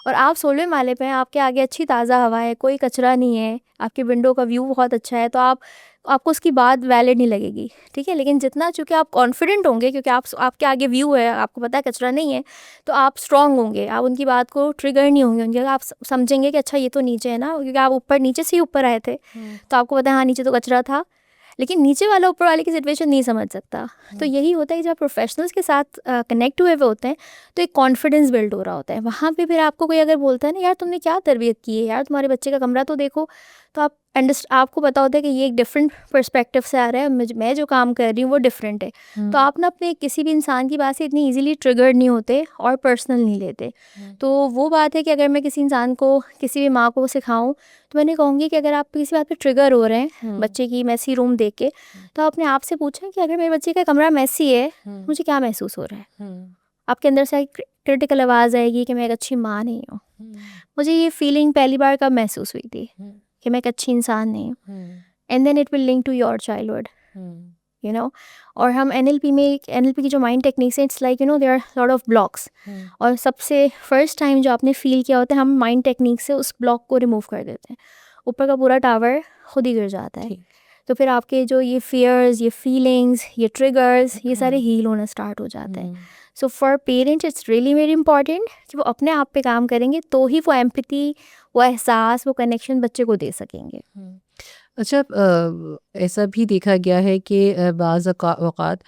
और आप 16वें माले पे हैं, आपके आगे अच्छी ताज़ा हवा है, कोई कचरा नहीं है, आपकी विंडो का व्यू बहुत अच्छा है, तो आपको उसकी बात वैलिड नहीं लगेगी। ठीक है, लेकिन जितना चूँकि आप कॉन्फिडेंट होंगे, क्योंकि आपके आगे व्यू है, आपको पता है कचरा नहीं है, तो आप स्ट्रॉन्ग होंगे, आप उनकी बात को ट्रिगर नहीं होंगे उनके, आप समझेंगे कि अच्छा ये तो नीचे है ना, क्योंकि आप नीचे से ही ऊपर आए थे, तो आपको पता है हाँ नीचे तो कचरा था। लेकिन नीचे वाला ऊपर वाले की सिचुएशन नहीं समझ सकता। तो यही होता है कि जब प्रोफेशनल्स के साथ कनेक्ट हुए होते हैं तो एक कॉन्फिडेंस बिल्ड हो रहा होता है। वहाँ पे फिर आपको कोई अगर बोलता है ना, यार तुमने क्या तरबियत की है, यार तुम्हारे बच्चे का कमरा तो देखो, तो आपको पता होता है कि ये एक डिफरेंट पर्सपेक्टिव से आ रहा है, मैं जो काम कर रही हूँ वो डिफरेंट है। तो आप ना अपने किसी भी इंसान की बात से इतनी इजीली ट्रिगर्ड नहीं होते और पर्सनल नहीं लेते। तो वो बात है कि अगर मैं किसी इंसान को, किसी भी माँ को सिखाऊं, तो मैंने कहूँगी कि अगर आप किसी बात पे ट्रिगर हो रहे हैं बच्चे की मैसी रूम देख के, तो आप अपने आप से पूछें कि अगर मेरे बच्चे का कमरा मैसी है, मुझे क्या महसूस हो रहा है। आपके अंदर से क्रिटिकल आवाज़ आएगी कि मैं एक अच्छी माँ नहीं हूँ, मुझे ये फीलिंग पहली बार कब महसूस हुई थी कि मैं एक अच्छी इंसान नहीं हूँ। And then it will link to your childhood, you know. और हम एनएलपी की जो माइंड टेक्निक्स हैं, it's like there are lot of blocks, और सबसे फर्स्ट टाइम जो आपने फील किया होता है, हम माइंड टेक्निक से उस ब्लॉक को रिमूव कर देते हैं, ऊपर का पूरा टावर खुद ही गिर जाता है। तो फिर आपके जो ये फियर्स, ये फीलिंग्स, ये ट्रिगर्स, ये सारे हील होना स्टार्ट हो जाते हैं। So for parents it's really very important कि वो अपने आप पे काम करेंगे तो ही वो एम्पैथी, वो एहसास, वो कनेक्शन बच्चे को दे सकेंगे। अच्छा, ऐसा भी देखा गया है कि बाज़ औक़ात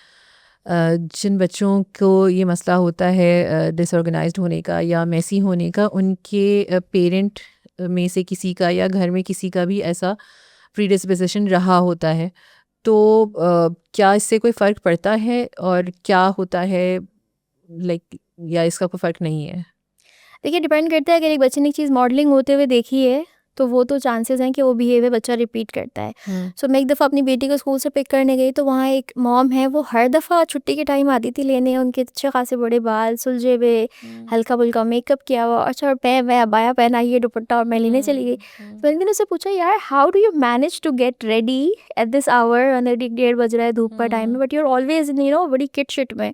जिन बच्चों को ये मसला होता है डिसऑर्गेनाइज्ड होने का या मेसी होने का, उनके पेरेंट में से किसी का या घर में किसी का भी ऐसा प्रीडिस्पोजिशन रहा होता है। तो क्या इससे कोई फ़र्क पड़ता है और क्या होता है, लाइक, या इसका कोई फ़र्क नहीं है? देखिए, डिपेंड करता है। अगर एक बच्चे ने एक चीज़ मॉडलिंग होते हुए देखी है तो वो तो चांसेस हैं कि वो बिहेवियर बच्चा रिपीट करता है। सो मैं एक दफ़ा अपनी बेटी को स्कूल से पिक करने गई, तो वहाँ एक मॉम है, वो हर दफ़ा छुट्टी के टाइम आती थी लेने, उनके अच्छे खासे बड़े बाल सुलझे हुए, हल्का फुल्का मेकअप किया हुआ, अच्छा मैं अबाया पहना, ये दुपट्टा, और मैं लेने चली गई। तो मैंने उससे पूछा, यार how do you manage to get ready at this hour, 1:30 बज रहा है धूप का टाइम में, बट यू आर ऑलवेज बड़ी किट शिट में।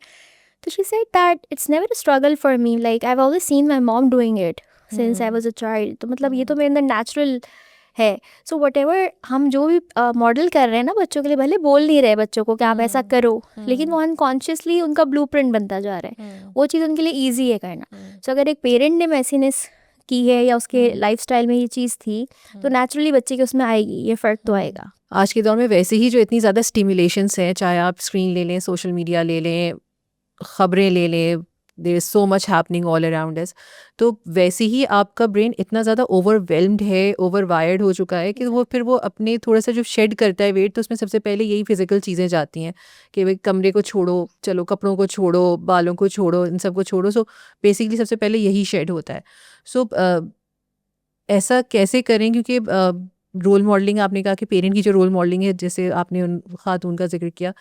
तो she said that it's never a struggle for me, like I've always seen my mom doing it since I was a child। तो मतलब ये तो मेरे अंदर नेचुरल है। सो वट एवर हम जो भी मॉडल कर रहे हैं ना बच्चों के लिए, भले बोल नहीं रहे बच्चों को कि आप ऐसा करो, लेकिन वो अनकॉन्शियसली उनका ब्लूप्रिंट बनता जा रहा है, वो चीज़ उनके लिए ईजी है करना। सो अगर एक पेरेंट ने मैसीनेस की है या उसके लाइफस्टाइल में ये चीज़ थी, तो नेचुरली बच्चे के उसमें आएगी, ये फ़र्क तो आएगा। आज के दौर में वैसे ही जो इतनी ज़्यादा स्टिमुलेशंस हैं, चाहे आप स्क्रीन ले लें, सोशल मीडिया ले लें, ख़बरें ले लें, there is so much happening all around us, तो वैसे ही आपका ब्रेन इतना ज़्यादा ओवरवेल्म्ड है, ओवरवायर्ड हो चुका है कि वो फिर वो अपने थोड़ा सा जो शेड करता है वेट, तो उसमें सबसे पहले यही फिजिकल चीज़ें जाती हैं कि भाई कमरे को छोड़ो, चलो कपड़ों को छोड़ो, बालों को छोड़ो, इन सब को छोड़ो। सो बेसिकली सबसे पहले यही शेड होता है। सो ऐसा कैसे करें, क्योंकि रोल मॉडलिंग, आपने कहा कि पेरेंट की जो रोल मॉडलिंग है, जैसे आपने उन खातून का जिक्र किया,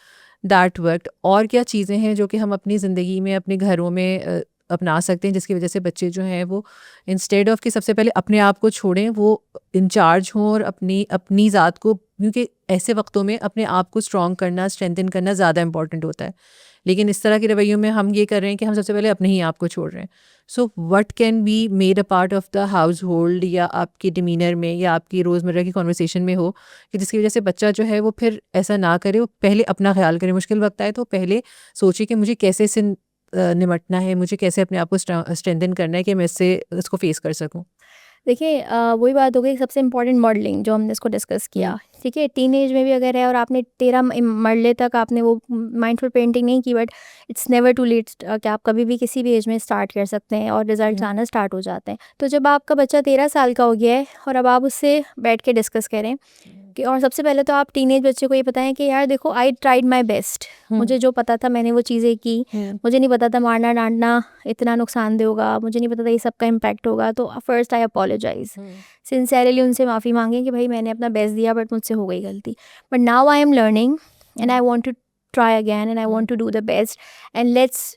दैट वर्कड, और क्या चीज़ें हैं जो कि हम अपनी ज़िंदगी में, अपने घरों में अपना सकते हैं, जिसकी वजह से बच्चे जो हैं वो इंस्टेड ऑफ कि सबसे पहले अपने आप को छोड़ें, वो इंचार्ज हों और अपनी ज़ात को, क्योंकि ऐसे वक्तों में अपने आप को स्ट्रॉन्ग करना, स्ट्रेंथन करना ज़्यादा इंपॉर्टेंट होता है। लेकिन इस तरह के रवैयों में हम ये कर रहे हैं कि हम सबसे पहले अपने ही आप को छोड़ रहे हैं। So what can be made a part of the house hold, या आपके डिमीनर में या आपकी रोज़मर्रा की कॉन्वर्सेशन में हो, कि जिसकी वजह से बच्चा जो है वो फिर ऐसा ना करे, वो पहले अपना ख्याल करे। मुश्किल वक्त आए तो पहले सोचे कि मुझे कैसे इससे निमटना है, मुझे कैसे अपने आप को स्ट्रेंथन करना है कि मैं इसको फेस कर सकूँ। देखिए, वही बात हो गई, सबसे इम्पॉर्टेंट मॉडलिंग जो हमने इसको डिस्कस किया, ठीक है। टीनेज में भी अगर है और आपने 13 मरले तक आपने वो माइंडफुल पेंटिंग नहीं की, but it's never too late कि आप कभी भी किसी भी एज में स्टार्ट कर सकते हैं और रिजल्ट आना स्टार्ट हो जाते हैं। तो जब आपका बच्चा 13 साल का हो गया है और अब आप उससे बैठ के डिस्कस करें कि, और सबसे पहले तो आप टीनेज बच्चे को ये बताएं कि यार देखो, आई ट्राइड माई बेस्ट, मुझे जो पता था मैंने वो चीज़ें की, मुझे नहीं पता था मारना डांटना इतना नुकसानदेह होगा, मुझे नहीं पता था ये सब का इम्पैक्ट होगा, तो फर्स्ट आई अपोलोजाइज, सिंसियरली उनसे माफ़ी मांगें कि भाई मैंने अपना बेस्ट दिया बट मुझसे हो गई गलती, but now I am learning and I want to try again and I want to do the best and let's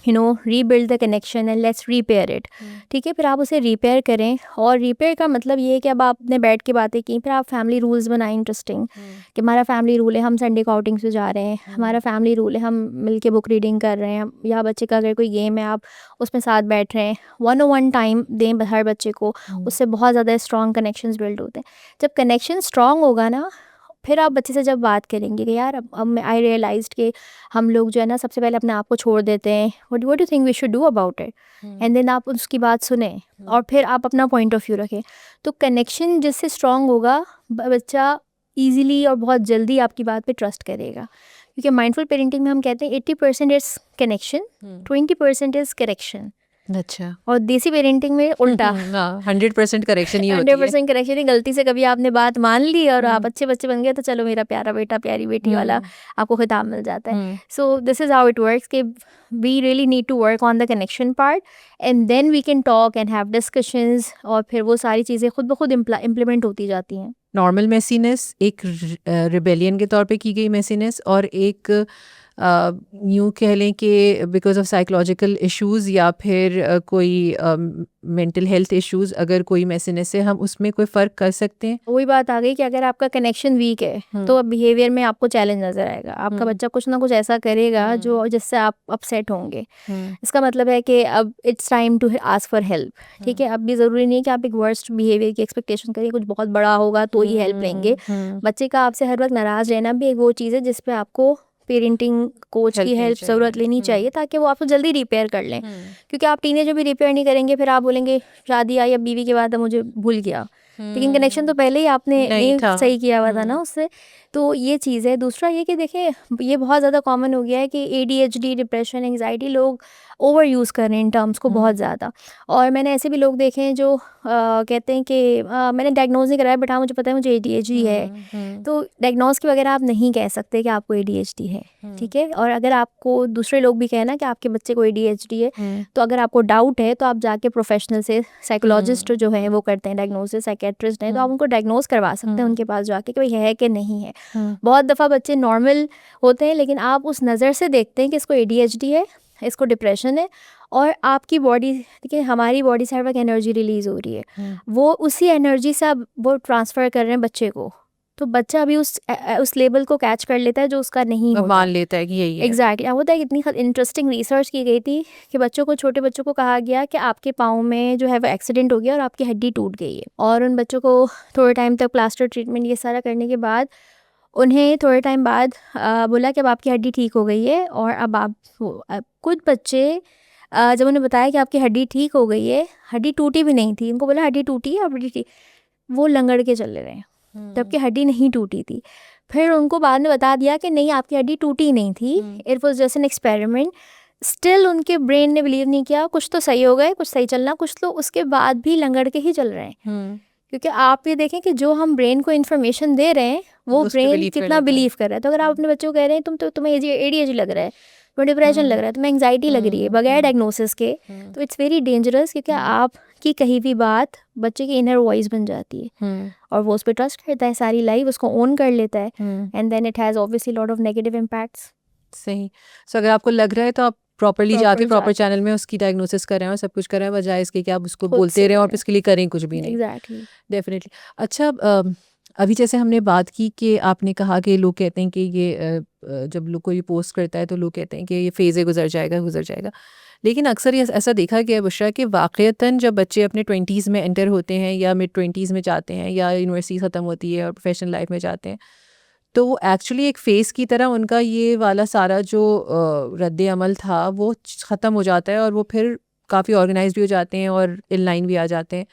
rebuild the connection and let's repair it. ठीक है, फिर आप उसे रिपेयर करें, और रिपेयर का मतलब ये है कि अब आपने बैठ के बातें की, फिर आप फैमिली रूल्स बनाएं इंटरेस्टिंग, कि हमारा फैमिली रूल है हम संडे को आउटिंग से जा रहे हैं, हमारा फैमिली रूल है हम मिलके बुक रीडिंग कर रहे हैं, या बच्चे का अगर कोई गेम है आप उसमें साथ बैठ रहे हैं, 1-on-1 टाइम दें हर बच्चे को, उससे बहुत ज़्यादा स्ट्रॉन्ग कनेक्शंस बिल्ड होते हैं। जब कनेक्शन स्ट्रॉन्ग होगा ना, फिर आप बच्चे से जब बात करेंगे कि यार अब आई रियलाइज्ड कि हम लोग जो है ना सबसे पहले अपने आप को छोड़ देते हैं, what you think we should do about it, and then आप उसकी बात सुने और फिर आप अपना पॉइंट ऑफ व्यू रखें। तो कनेक्शन जिससे स्ट्रॉन्ग होगा, बच्चा ईजिली और बहुत जल्दी आपकी बात पे ट्रस्ट करेगा। क्योंकि माइंडफुल पेरेंटिंग में हम कहते हैं 80% इज कनेक्शन, 20% इज करेक्शन। अच्छा। और देसी पेरेंटिंग में उल्टा 100% करेक्शन ही होती है। 100% करेक्शन ही। गलती से कभी आपने बात मान ली और आप अच्छे बच्चे बन गए तो चलो मेरा प्यारा बेटा प्यारी बेटी वाला आपको खिताब मिल जाता है। So this is how it works कि we really need to work on the connection part and then we can talk and have discussions, और फिर वो सारी चीज़ें खुद ब खुद इम्प्लीमेंट होती जाती हैं। नॉर्मल मेसीनेस, एक रिबेलियन के तौर पे की गई मेसीनेस, और एक यूँ कह लें कि बिकॉज ऑफ साइकोलॉजिकल इश्यूज़ या फिर कोई मेंटल हेल्थ इश्यूज़, अगर कोई मेसीनेस है हम उसमें कोई फ़र्क कर सकते हैं। वही बात आ गई कि अगर आपका कनेक्शन वीक है तो अब बिहेवियर में आपको चैलेंज नज़र आएगा। आपका बच्चा कुछ ना कुछ ऐसा करेगा जो जिससे आप अपसेट होंगे। इसका मतलब है कि अब it's time to ask for help. ठीक है, अब भी ज़रूरी नहीं कि आप एक वर्स्ट बिहेवियर की एक्सपेक्टेशन करिए, कुछ बहुत बड़ा होगा तो ही हेल्प लेंगे। बच्चे का आपसे हर वक्त नाराज़ रहना भी एक वो चीज़ है जिस पे आपको पेरेंटिंग कोच की हेल्प ज़रूरत लेनी चाहिए ताकि वो आपको जल्दी रिपेयर कर लें। क्योंकि आप टीनेजर भी रिपेयर नहीं करेंगे, फिर आप बोलेंगे शादी आई अब बीवी के बाद अब मुझे भूल गया, लेकिन कनेक्शन तो पहले ही आपने नहीं सही किया हुआ था ना उससे। तो ये चीज़ है। दूसरा ये कि देखिए ये बहुत ज़्यादा कॉमन हो गया है कि ADHD, डिप्रेशन, एंग्जाइटी लोग ओवर यूज़ कर रहे हैं इन टर्म्स को बहुत ज़्यादा। और मैंने ऐसे भी लोग देखे हैं जो कहते हैं कि मैंने डायग्नोज नहीं कराया बट हाँ मुझे पता है मुझे ADHD है। तो डायग्नोज के वगैरह आप नहीं कह सकते कि आपको ADHD है। ठीक है, और अगर आपको दूसरे लोग भी कहना कि आपके बच्चे को ADHD है तो अगर आपको डाउट है तो आप जाके प्रोफेशनल से, साइकोलॉजिस्ट जो है वो करते हैं डायग्नोसिस, साइकेट्रिस्ट हैं, तो आप उनको डायग्नोज करवा सकते हैं उनके पास जाके कि भाई है कि नहीं है। बहुत दफ़ा बच्चे नॉर्मल होते हैं लेकिन आप उस नज़र से देखते हैं कि इसको ADHD है, इसको डिप्रेशन है, और आपकी बॉडी, देखिए हमारी बॉडी से हर वक्त एनर्जी रिलीज़ हो रही है, वो उसी एनर्जी से आप वो ट्रांसफ़र कर रहे हैं बच्चे को। तो बच्चा अभी उस लेवल को कैच कर लेता है जो उसका नहीं होता, मान लेता है कि यही है। एग्जैक्टली। अब होता है इतनी इंटरेस्टिंग रिसर्च की गई थी कि बच्चों को, छोटे बच्चों को कहा गया कि आपके पाँव में जो है वो एक्सीडेंट हो गया और आपकी हड्डी टूट गई है, और उन बच्चों को थोड़े टाइम तक प्लास्टर ट्रीटमेंट ये सारा करने के बाद उन्हें थोड़े टाइम बाद बोला कि अब आपकी हड्डी ठीक हो गई है। और अब कुछ बच्चे जब उन्हें बताया कि आपकी हड्डी ठीक हो गई है, हड्डी टूटी भी नहीं थी, उनको बोला हड्डी टूटी है, हड्डी ठीक, वो लंगड़ के चले रहे हैं जबकि हड्डी नहीं टूटी थी। फिर उनको बाद में बता दिया कि नहीं आपकी हड्डी टूटी नहीं थी, it was just an experiment. Still उनके ब्रेन ने बिलीव नहीं किया, कुछ तो सही हो गए, कुछ सही चलना, कुछ तो उसके बाद भी लंगड़ के ही चल रहे हैं। क्योंकि आप ये देखें कि जो हम ब्रेन को इन्फॉर्मेशन दे रहे हैं वो ब्रेन कितना बिलीव कर रहा है। तो अगर आप अपने बच्चों को कह रहे हैं तुम्हें ADHD लग रहा है, तुम्हें डिप्रेशन लग रहा है, तुम्हें एंग्जाइटी लग रही है बगैर डायग्नोसिस के, तो इट्स वेरी डेंजरस। क्योंकि आपकी कही भी बात बच्चे की इनर वॉइस बन जाती है और वो उस पर ट्रस्ट करता है सारी लाइफ, उसको ओन कर लेता है, and then it has obviously lot of negative impacts. सही। सो अगर आपको लग रहा है तो आप प्रॉपरली जाके प्रॉपर चैनल में उसकी डायग्नोसिस करें और सब कुछ करें, बजाय इसके कि आप उसको बोलते रहें और इसके लिए करें कुछ भी नहीं। Exactly, definitely. अच्छा, अभी जैसे हमने बात की कि आपने कहा कि लोग कहते हैं कि ये जब लोग कोई पोस्ट करता है तो लोग कहते हैं कि ये फेज़ गुजर जाएगा, लेकिन अक्सर ये ऐसा देखा गया है बुशरा कि वाक़ईतन जब बच्चे अपने 20s में एंटर होते हैं या मिड 20s में जाते हैं या यूनिवर्सिटी ख़त्म होती है और प्रोफेशनल लाइफ में जाते हैं, तो वो एक्चुअली एक फ़ेज़ की तरह उनका ये वाला सारा जो रद्द अमल था वो ख़त्म हो जाता है और वो फिर काफ़ी ऑर्गेनाइज्ड भी हो जाते हैं और इन लाइन भी आ जाते हैं।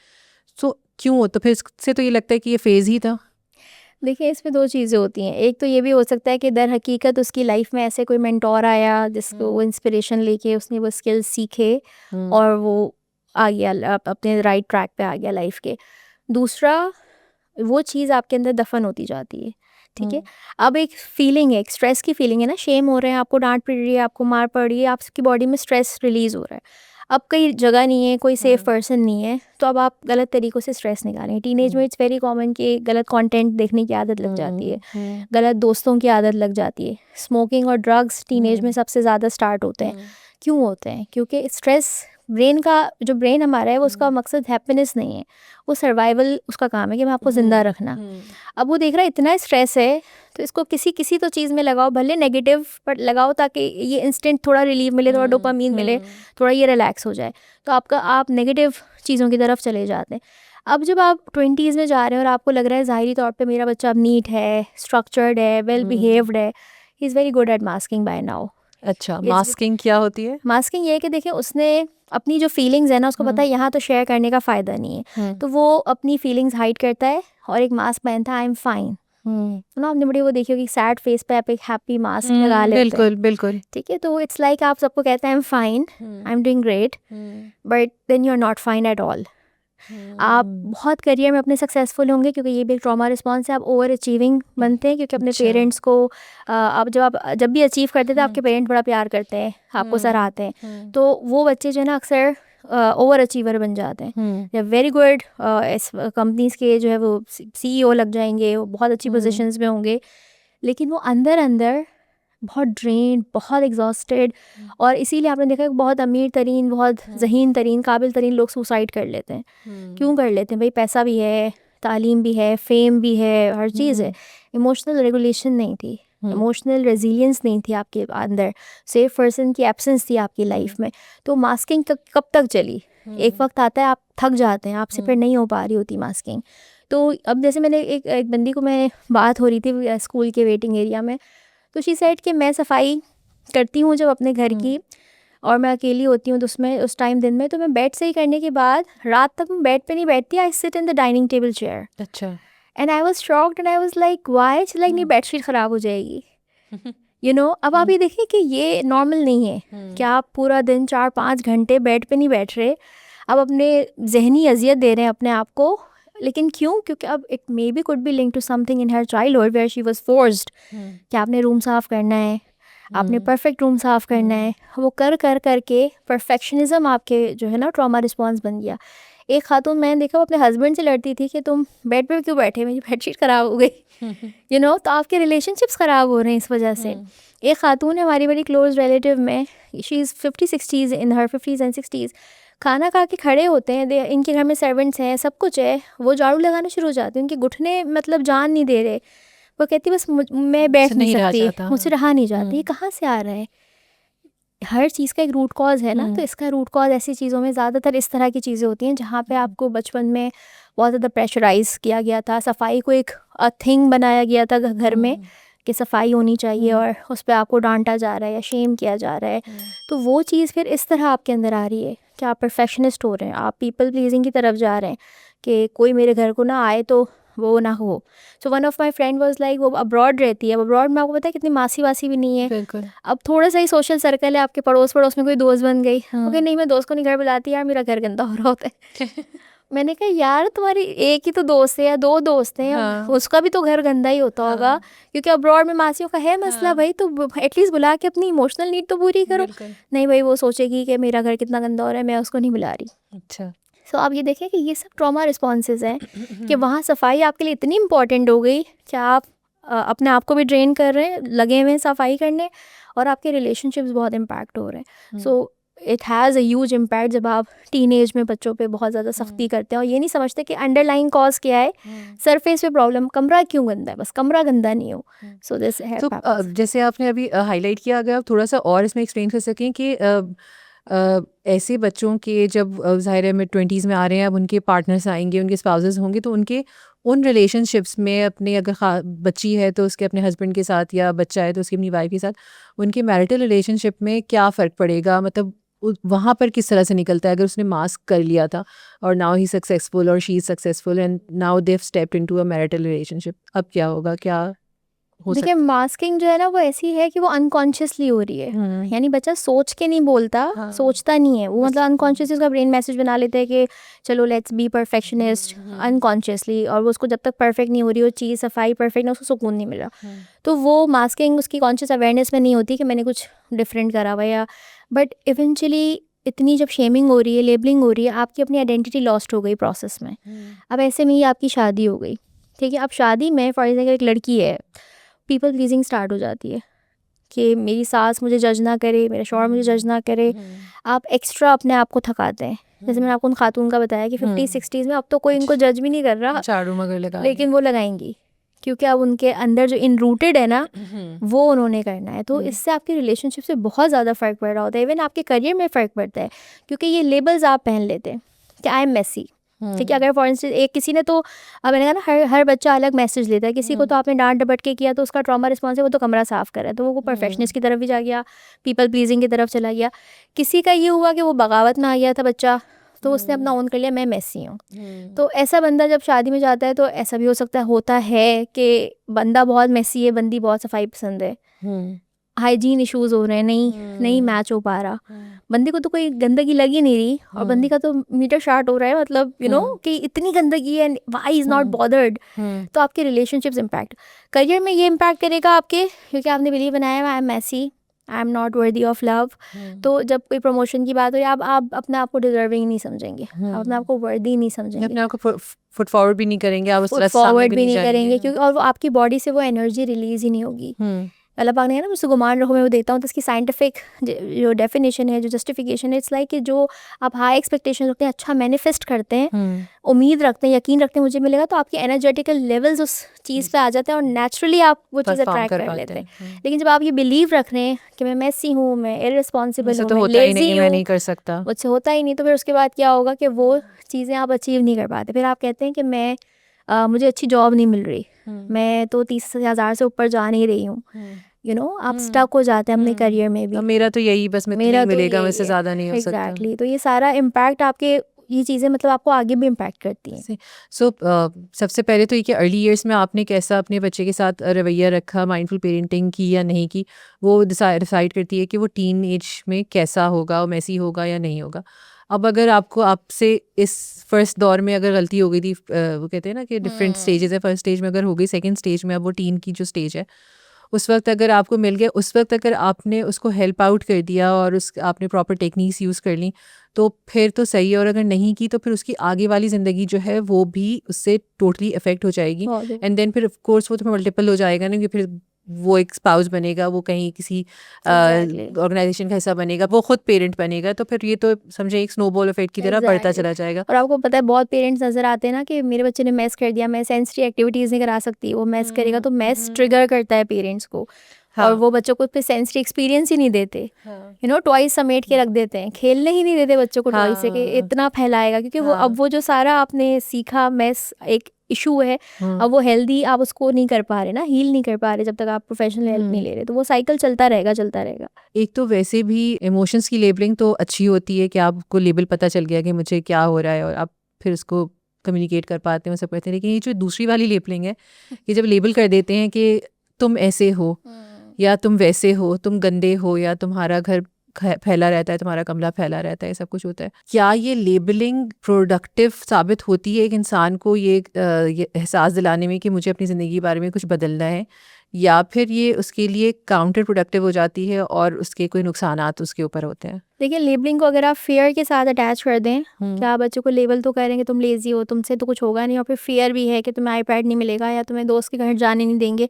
सो क्यों? तो फिर इससे तो ये लगता है कि ये फ़ेज़ ही था। देखिए इसमें दो चीज़ें होती हैं। एक तो ये भी हो सकता है कि दर हकीकत उसकी लाइफ में ऐसे कोई मेंटोर आया जिसको वो इंस्पिरेशन लेके उसने वो स्किल्स सीखे और वो आ गया अपने राइट ट्रैक पे आ गया लाइफ के। दूसरा, वो चीज़ आपके अंदर दफन होती जाती है। ठीक है, अब एक फीलिंग है, एक स्ट्रेस की फीलिंग है ना, शेम हो रहे हैं, आपको डांट पड़ रही है, आपको मार पड़ रही है, आपकी बॉडी में स्ट्रेस रिलीज़ हो रहा है। अब कहीं जगह नहीं है, कोई सेफ पर्सन नहीं है, तो अब आप गलत तरीक़ों से स्ट्रेस निकालें। टीनेज में इट्स वेरी कॉमन कि गलत कंटेंट देखने की आदत लग जाती है, गलत दोस्तों की आदत लग जाती है। स्मोकिंग और ड्रग्स टीनेज में सबसे ज़्यादा स्टार्ट होते हैं। क्यों होते हैं? क्योंकि स्ट्रेस, ब्रेन का जो ब्रेन हमारा है वो उसका मकसद हैप्पीनेस नहीं है, वो सर्वाइवल उसका काम है कि मैं आपको ज़िंदा रखना। अब वो देख रहा है इतना स्ट्रेस है तो इसको किसी तो चीज़ में लगाओ, भले नेगेटिव पर लगाओ ताकि ये इंस्टेंट थोड़ा रिलीफ मिले, थोड़ा डोपामीन मिले, थोड़ा ये रिलैक्स हो जाए, तो आप नेगेटिव चीज़ों की तरफ चले जाते हैं। अब जब आप 20s में जा रहे हैं और आपको लग रहा है ज़ाहिरी तौर पे मेरा बच्चा अब नीट है, स्ट्रक्चर्ड है, वेल बिहेव्ड है, he is very good at masking by now. अच्छा, मास्किंग क्या होती है? मास्किंग ये है कि देखिए उसने अपनी जो फीलिंग्स है ना, उसको पता है यहाँ तो शेयर करने का फ़ायदा नहीं है, तो वो अपनी फीलिंग्स हाइड करता है और एक मास्क पहनता है, आई एम फाइन। ना आपने बड़ी वो देखी होगी सैड फेस पे आप एक हैप्पी मास्क लगा लेते हैं, बिल्कुल बिल्कुल। ठीक है, तो इट्स लाइक आप सबको कहते हैं I am fine, I am doing great, but then you are not fine at all. आप बहुत करियर में अपने सक्सेसफुल होंगे क्योंकि ये भी एक ट्रॉमा रिस्पॉन्स है, आप ओवर अचीविंग बनते हैं क्योंकि अपने पेरेंट्स को आप जब भी अचीव करते थे आपके पेरेंट्स बड़ा प्यार करते हैं, आपको सराहते हैं, तो वो बच्चे जो है ना अक्सर ओवर अचीवर बन जाते हैं। या वेरी गुड कंपनीज के जो है वो CEO लग जाएंगे, वो बहुत अच्छी पोजीशंस में होंगे, लेकिन वो अंदर अंदर बहुत ड्रेन, बहुत एग्जॉस्टेड, और इसीलिए आपने देखा कि बहुत अमीर तरीन, बहुत ज़हीन तरीन, काबिल तरीन लोग सुसाइड कर लेते हैं। क्यों कर लेते हैं भाई? पैसा भी है, तालीम भी है, फेम भी है, हर चीज़ है, इमोशनल रेगुलेशन नहीं थी, इमोशनल रेजिलियंस नहीं थी आपके अंदर, सेफ पर्सन की एब्सेंस थी आपकी लाइफ में। तो मास्किंग कब तक चली? एक वक्त आता है आप थक जाते हैं, आपसे फिर नहीं हो पा रही होती मास्किंग। तो अब जैसे मैंने एक बंदी को मैं बात हो रही थी स्कूल के वेटिंग एरिया में, तो शी सेड कि मैं सफाई करती हूँ जब अपने घर की, और मैं अकेली होती हूँ तो उसमें उस टाइम दिन में तो मैं बेड से ही करने के बाद रात तक मैं बेड पे नहीं बैठती, I sit in the dining table chair. अच्छा। And I was shocked and I was like why? Like नहीं, बेडशीट ख़राब हो जाएगी, यू नो। अब आप ये देखिए कि ये नॉर्मल नहीं है कि आप पूरा दिन 4-5 घंटे बेड पे नहीं बैठ रहे, आप अपने जहनी अजियत दे रहे हैं अपने आप को। लेकिन क्यों? क्योंकि अब it may be could be link to something in her childhood where she was forced कि आपने रूम साफ़ करना है, आपने परफेक्ट रूम साफ़ करना है। वो कर कर करके परफेक्शनिज्म आपके जो है ना ट्रॉमा रिस्पॉन्स बन गया। एक खातून मैंने देखा वो अपने हस्बैंड से लड़ती थी कि तुम बेड पे क्यों बैठे, मेरी बेडशीट ख़राब हो गई, यू नो। तो आपके रिलेशनशिप्स ख़राब हो रहे हैं इस वजह से। एक खातून है हमारी बड़ी क्लोज रिलेटिव में, she is 50-60s, in her 50s and 60s, खाना खा के खड़े होते हैं, इनके घर में सर्वेंट्स हैं, सब कुछ है, वो झाड़ू लगाना शुरू हो जाते हैं, उनके घुटने मतलब जान नहीं दे रहे, वो कहती बस मैं बैठ नहीं सकती, मुझसे रहा नहीं जाती। ये कहाँ से आ रहा है? हर चीज़ का एक रूट कॉज है ना, तो इसका रूट कॉज ऐसी चीज़ों में ज़्यादातर इस तरह की चीज़ें होती हैं जहाँ पे आपको बचपन में बहुत ज़्यादा प्रेशराइज किया गया था, सफाई को एक थिंग बनाया गया था घर में कि सफाई होनी चाहिए, और उस पर आपको डांटा जा रहा है या शेम किया जा रहा है। तो वो चीज़ फिर इस तरह आपके अंदर आ रही है कि आप परफेक्शनिस्ट हो रहे हैं, आप पीपल प्लीजिंग की तरफ जा रहे हैं कि कोई मेरे घर को ना आए तो वो ना हो। So one of my friend was like, वो अब्रॉड रहती है, अब अब्रॉड में आपको पता है कितनी मासी वासी भी नहीं है, बिल्कुल। अब थोड़ा सा ही सोशल सर्कल है, आपके पड़ोस में कोई दोस्त बन गई, ओके नहीं मैं दोस्त को नहीं घर बुलाती यार, मेरा घर गंदा हो रहा होता है। मैंने कहा यार तुम्हारी एक ही तो दोस्त है या 2 दोस्त हैं, उसका भी तो घर गंदा ही होता होगा, क्योंकि अब्रॉड में मासियों का है मसला भाई, तो एटलीस्ट बुला के अपनी इमोशनल नीड तो पूरी करो। नहीं भाई, वो सोचेगी कि मेरा घर कितना गंदा हो रहा है, मैं उसको नहीं बुला रही। अच्छा। सो आप ये देखें कि ये सब ट्रॉमा रिस्पॉन्सेज हैं कि वहाँ सफाई आपके लिए इतनी इंपॉर्टेंट हो गई कि आप अपने आप को भी ड्रेन कर रहे हैं, लगे हुए हैं सफाई करने, और आपके रिलेशनशिप्स बहुत इम्पैक्ट हो रहे हैं। So it has a huge impact जब आप टीनेज में बच्चों पे बहुत ज़्यादा सख्ती करते हैं और ये नहीं समझते कि अंडरलाइन कॉज क्या है, सरफेस पे प्रॉब्लम कमरा क्यों गंदा है, बस कमरा गंदा नहीं हो। सो दिस है। तो जैसे आपने अभी हाईलाइट किया, अगर आप थोड़ा सा और इसमें एक्सप्लेन कर सकें कि ऐसे बच्चों के जब ज़ाहिर है मिड 20s में आ रहे हैं, अब उनके पार्टनर्स आएंगे, उनके स्पाउसेस होंगे, तो उनके उन रिलेशनशिप्स में अपने अगर बच्ची है तो उसके अपने हस्बैंड के साथ, या बच्चा है तो उसकी अपनी वाइफ के साथ, उनके मैरिटल रिलेशनशिप में क्या फ़र्क पड़ेगा? मतलब वहाँ पर किस तरह से निकलता है? अगर उसने मास्क कर लिया था और नाउ ही सक्सेसफुल और she is successful and now they have stepped into a marital relationship, अब क्या होगा? क्या हो देखिए सकता मास्किंग जो है ना वो ऐसी है कि वो अनकॉन्शियसली हो रही है, यानी बच्चा सोच के नहीं बोलता, सोचता नहीं है वो, मतलब अनकॉन्शियसली उसका ब्रेन मैसेज बना लेता है कि चलो लेट्स बी परफेक्शनिस्ट अनकॉन्शियसली, और वो उसको जब तक परफेक्ट नहीं हो रही वो चीज़ सफाई परफेक्ट ना, उसको सुकून नहीं मिल रहा। तो वो मास्किंग उसकी कॉन्शियस अवेयरनेस में नहीं होती कि मैंने कुछ डिफरेंट करा हुआ, या बट इवेंचुअली इतनी जब शेमिंग हो रही है, लेबलिंग हो रही है, आपकी अपनी आइडेंटिटी लॉस्ट हो गई प्रोसेस में। अब ऐसे में ही आपकी शादी हो गई, ठीक है, अब शादी में फॉर एग्जाम्पल एक लड़की है, पीपल प्लीजिंग स्टार्ट हो जाती है कि मेरी सास मुझे जज ना करे, मेरा शौहर मुझे जज ना करे, आप एक्स्ट्रा अपने आप को थकाते हैं। जैसे मैंने आपको उन खातून का बताया कि 50-60s में अब तो कोई इनको जज भी नहीं कर रहा, झाड़ू मगर लगा, लेकिन वो लगाएंगी क्योंकि अब उनके अंदर जो इन रूटेड है ना वो उन्होंने करना है। तो इससे आपके रिलेशनशिप से बहुत ज़्यादा फ़र्क पड़ रहा होता है, इवन आपके करियर में फ़र्क पड़ता है, क्योंकि ये लेबल्स आप पहन लेते हैं कि आई एम मेसी, ठीक है। अगर फॉर इंस्टेंस एक किसी ने तो, अब मैंने कहा ना हर बच्चा अलग मैसेज लेता है, किसी को तो आपने डांट डपट के किया तो उसका ट्रॉमा रिस्पॉन्स है वो तो कमरा साफ़ कर रहा है, तो वो परफेक्शनिस्ट की तरफ भी जा गया, पीपल प्लीजिंग की तरफ चला गया। किसी का ये हुआ कि वो बगावत में आ गया था बच्चा, तो उसने अपना ओन कर लिया मैं मेसी हूँ। तो ऐसा बंदा जब शादी में जाता है तो ऐसा भी हो सकता है, होता है कि बंदा बहुत मेसी है, बंदी बहुत सफाई पसंद है, हाइजीन इश्यूज हो रहे हैं, नहीं मैच हो पा रहा, बंदी को तो कोई गंदगी लग ही नहीं रही और बंदी का तो मीटर शार्ट हो रहा है, मतलब यू नो कि इतनी गंदगी है, व्हाई इज नॉट बॉदर्ड। तो आपके रिलेशनशिप्स इम्पैक्ट, करियर में ये इम्पैक्ट करेगा आपके, क्योंकि आपने बिलीव बनाया I am messy, I am not worthy of love. तो जब कोई प्रमोशन की बात हो आप अपने आप को डिजर्विंग नहीं समझेंगे, आप अपने आप को वर्दी नहीं समझेंगे, अपने आप को फुट फॉरवर्ड भी नहीं करेंगे, आप उस फुट तरह सामने फॉरवर्ड भी भी नहीं नहीं जाएंगे। करेंगे, क्योंकि और वो आपकी बॉडी से वो एनर्जी रिलीज ही नहीं होगी। अल्लाह पाक ने है ना मुझसे गुमान रखो, मैं वो देता हूँ तो इसकी साइंटिफिक जो डेफिनेशन है, जो जस्टिफिकेशन है, इट्स लाइक कि जो आप हाई एक्सपेक्टेशन रखते हैं, अच्छा मैनिफेस्ट करते हैं, उम्मीद रखते हैं, यकीन रखते हैं मुझे मिलेगा, तो आपके एनर्जेटिकल लेवल्स उस चीज़ पे आ जाते हैं और नेचुरली आप वो चीज़ परफॉर्म अट्रैक्ट कर कर पाते लेते हैं। हैं। लेकिन जब आप ये बिलीव रख रहे हैं कि मैं मेसी हूँ, मैं इररिस्पॉन्सिबल ऐसा हूँ, तो मैं होता ही नहीं, लेजी मैं हूँ, नहीं कर सकता। मुझसे होता ही नहीं, तो फिर उसके बाद क्या होगा कि वो चीज़ें आप अचीव नहीं कर पाते। फिर आप कहते हैं कि मुझे अच्छी जॉब नहीं मिल रही, मैं तो 30,000 से ऊपर जा नहीं रही हूँ, यू नो आप स्टक हो जाते हैं अपने करियर में भी। अब मेरा तो यही बस मैं मेरा नहीं तो मिलेगा, यही मुझसे है, ज़्यादा नहीं हो सकता। एग्जैक्टली। तो ये सारा इम्पैक्ट आपके, ये चीज़ें मतलब आपको आगे भी इम्पैक्ट करती हैं। सो सबसे पहले तो ये कि अर्ली ईयर्स में आपने कैसा अपने बच्चे के साथ रवैया रखा, माइंडफुल पेरेंटिंग की या नहीं की, वो डिसाइड करती है कि वो टीन एज में कैसा होगा, वो मैसी होगा या नहीं होगा। अब अगर आपको आपसे इस फर्स्ट दौर में अगर गलती हो गई थी, वो कहते हैं ना कि डिफरेंट स्टेजेस है, फर्स्ट स्टेज में अगर हो गई, सेकंड स्टेज में अब वो टीन की जो स्टेज है उस वक्त अगर आपको मिल गया, उस वक्त अगर आपने उसको हेल्प आउट कर दिया और उस आपने प्रॉपर टेक्निक्स यूज़ कर ली तो फिर तो सही है, और अगर नहीं की तो फिर उसकी आगे वाली ज़िंदगी जो है वो भी उससे टोटली अफेक्ट हो जाएगी। एंड देन फिर ऑफ कोर्स वो तो मल्टीपल हो जाएगा ना, कि फिर वो एक स्पाउस बनेगा, वो कहीं किसी ऑर्गेनाइजेशन का हिस्सा बनेगा, वो खुद पेरेंट बनेगा, तो फिर ये तो समझे एक स्नोबॉल इफेक्ट की तरह बढ़ता चला जाएगा। और आपको पता है बहुत पेरेंट्स नजर आते हैं ना कि मेरे बच्चे ने मेस कर दिया, मैं सेंसरी एक्टिविटीज़ नहीं करा सकती, वो मेस करेगा, तो मेस ट्रिगर करता है पेरेंट्स को। और वो बच्चों को फिर सेंसरी एक्सपीरियंस ही नहीं देते, यू नो टॉयज समेट के रख देते हैं, खेलने ही नहीं देते बच्चों को टॉय से कि इतना फैलाएगा, क्योंकि वो अब वो जो सारा आपने सीखा मेस एक इशू है, अब वो हेल्दी आप उसको नहीं कर पा रहे ना, हील नहीं कर पा रहे जब तक आप प्रोफेशनल हेल्प नहीं ले रहे, तो वो साइकिल चलता रहेगा। एक तो वैसे भी इमोशंस की लेबलिंग तो अच्छी होती है कि आपको लेबल पता चल गया कि मुझे क्या हो रहा है और आप फिर उसको कम्युनिकेट कर पाते हैं, सब कहते हैं। लेकिन ये जो दूसरी वाली लेबलिंग है कि जब लेबल कर देते हैं कि तुम ऐसे हो या तुम वैसे हो, तुम गंदे हो या तुम्हारा घर फैला रहता है, तुम्हारा कमरा फैला रहता है, सब कुछ होता है, क्या ये लेबलिंग प्रोडक्टिव साबित होती है एक इंसान को ये एहसास दिलाने में कि मुझे अपनी ज़िंदगी के बारे में कुछ बदलना है, या फिर ये उसके लिए काउंटर प्रोडक्टिव हो जाती है और उसके कोई नुकसानात उसके ऊपर होते हैं? देखिए लेबलिंग को अगर आप फेयर के साथ अटैच कर दें, क्या आप बच्चों को लेबल तो करेंगे तुम लेजी हो, तुमसे तो कुछ होगा नहीं, और फिर फेयर भी है कि तुम्हें आईपैड नहीं मिलेगा या तुम्हें दोस्त के घर जाने नहीं देंगे,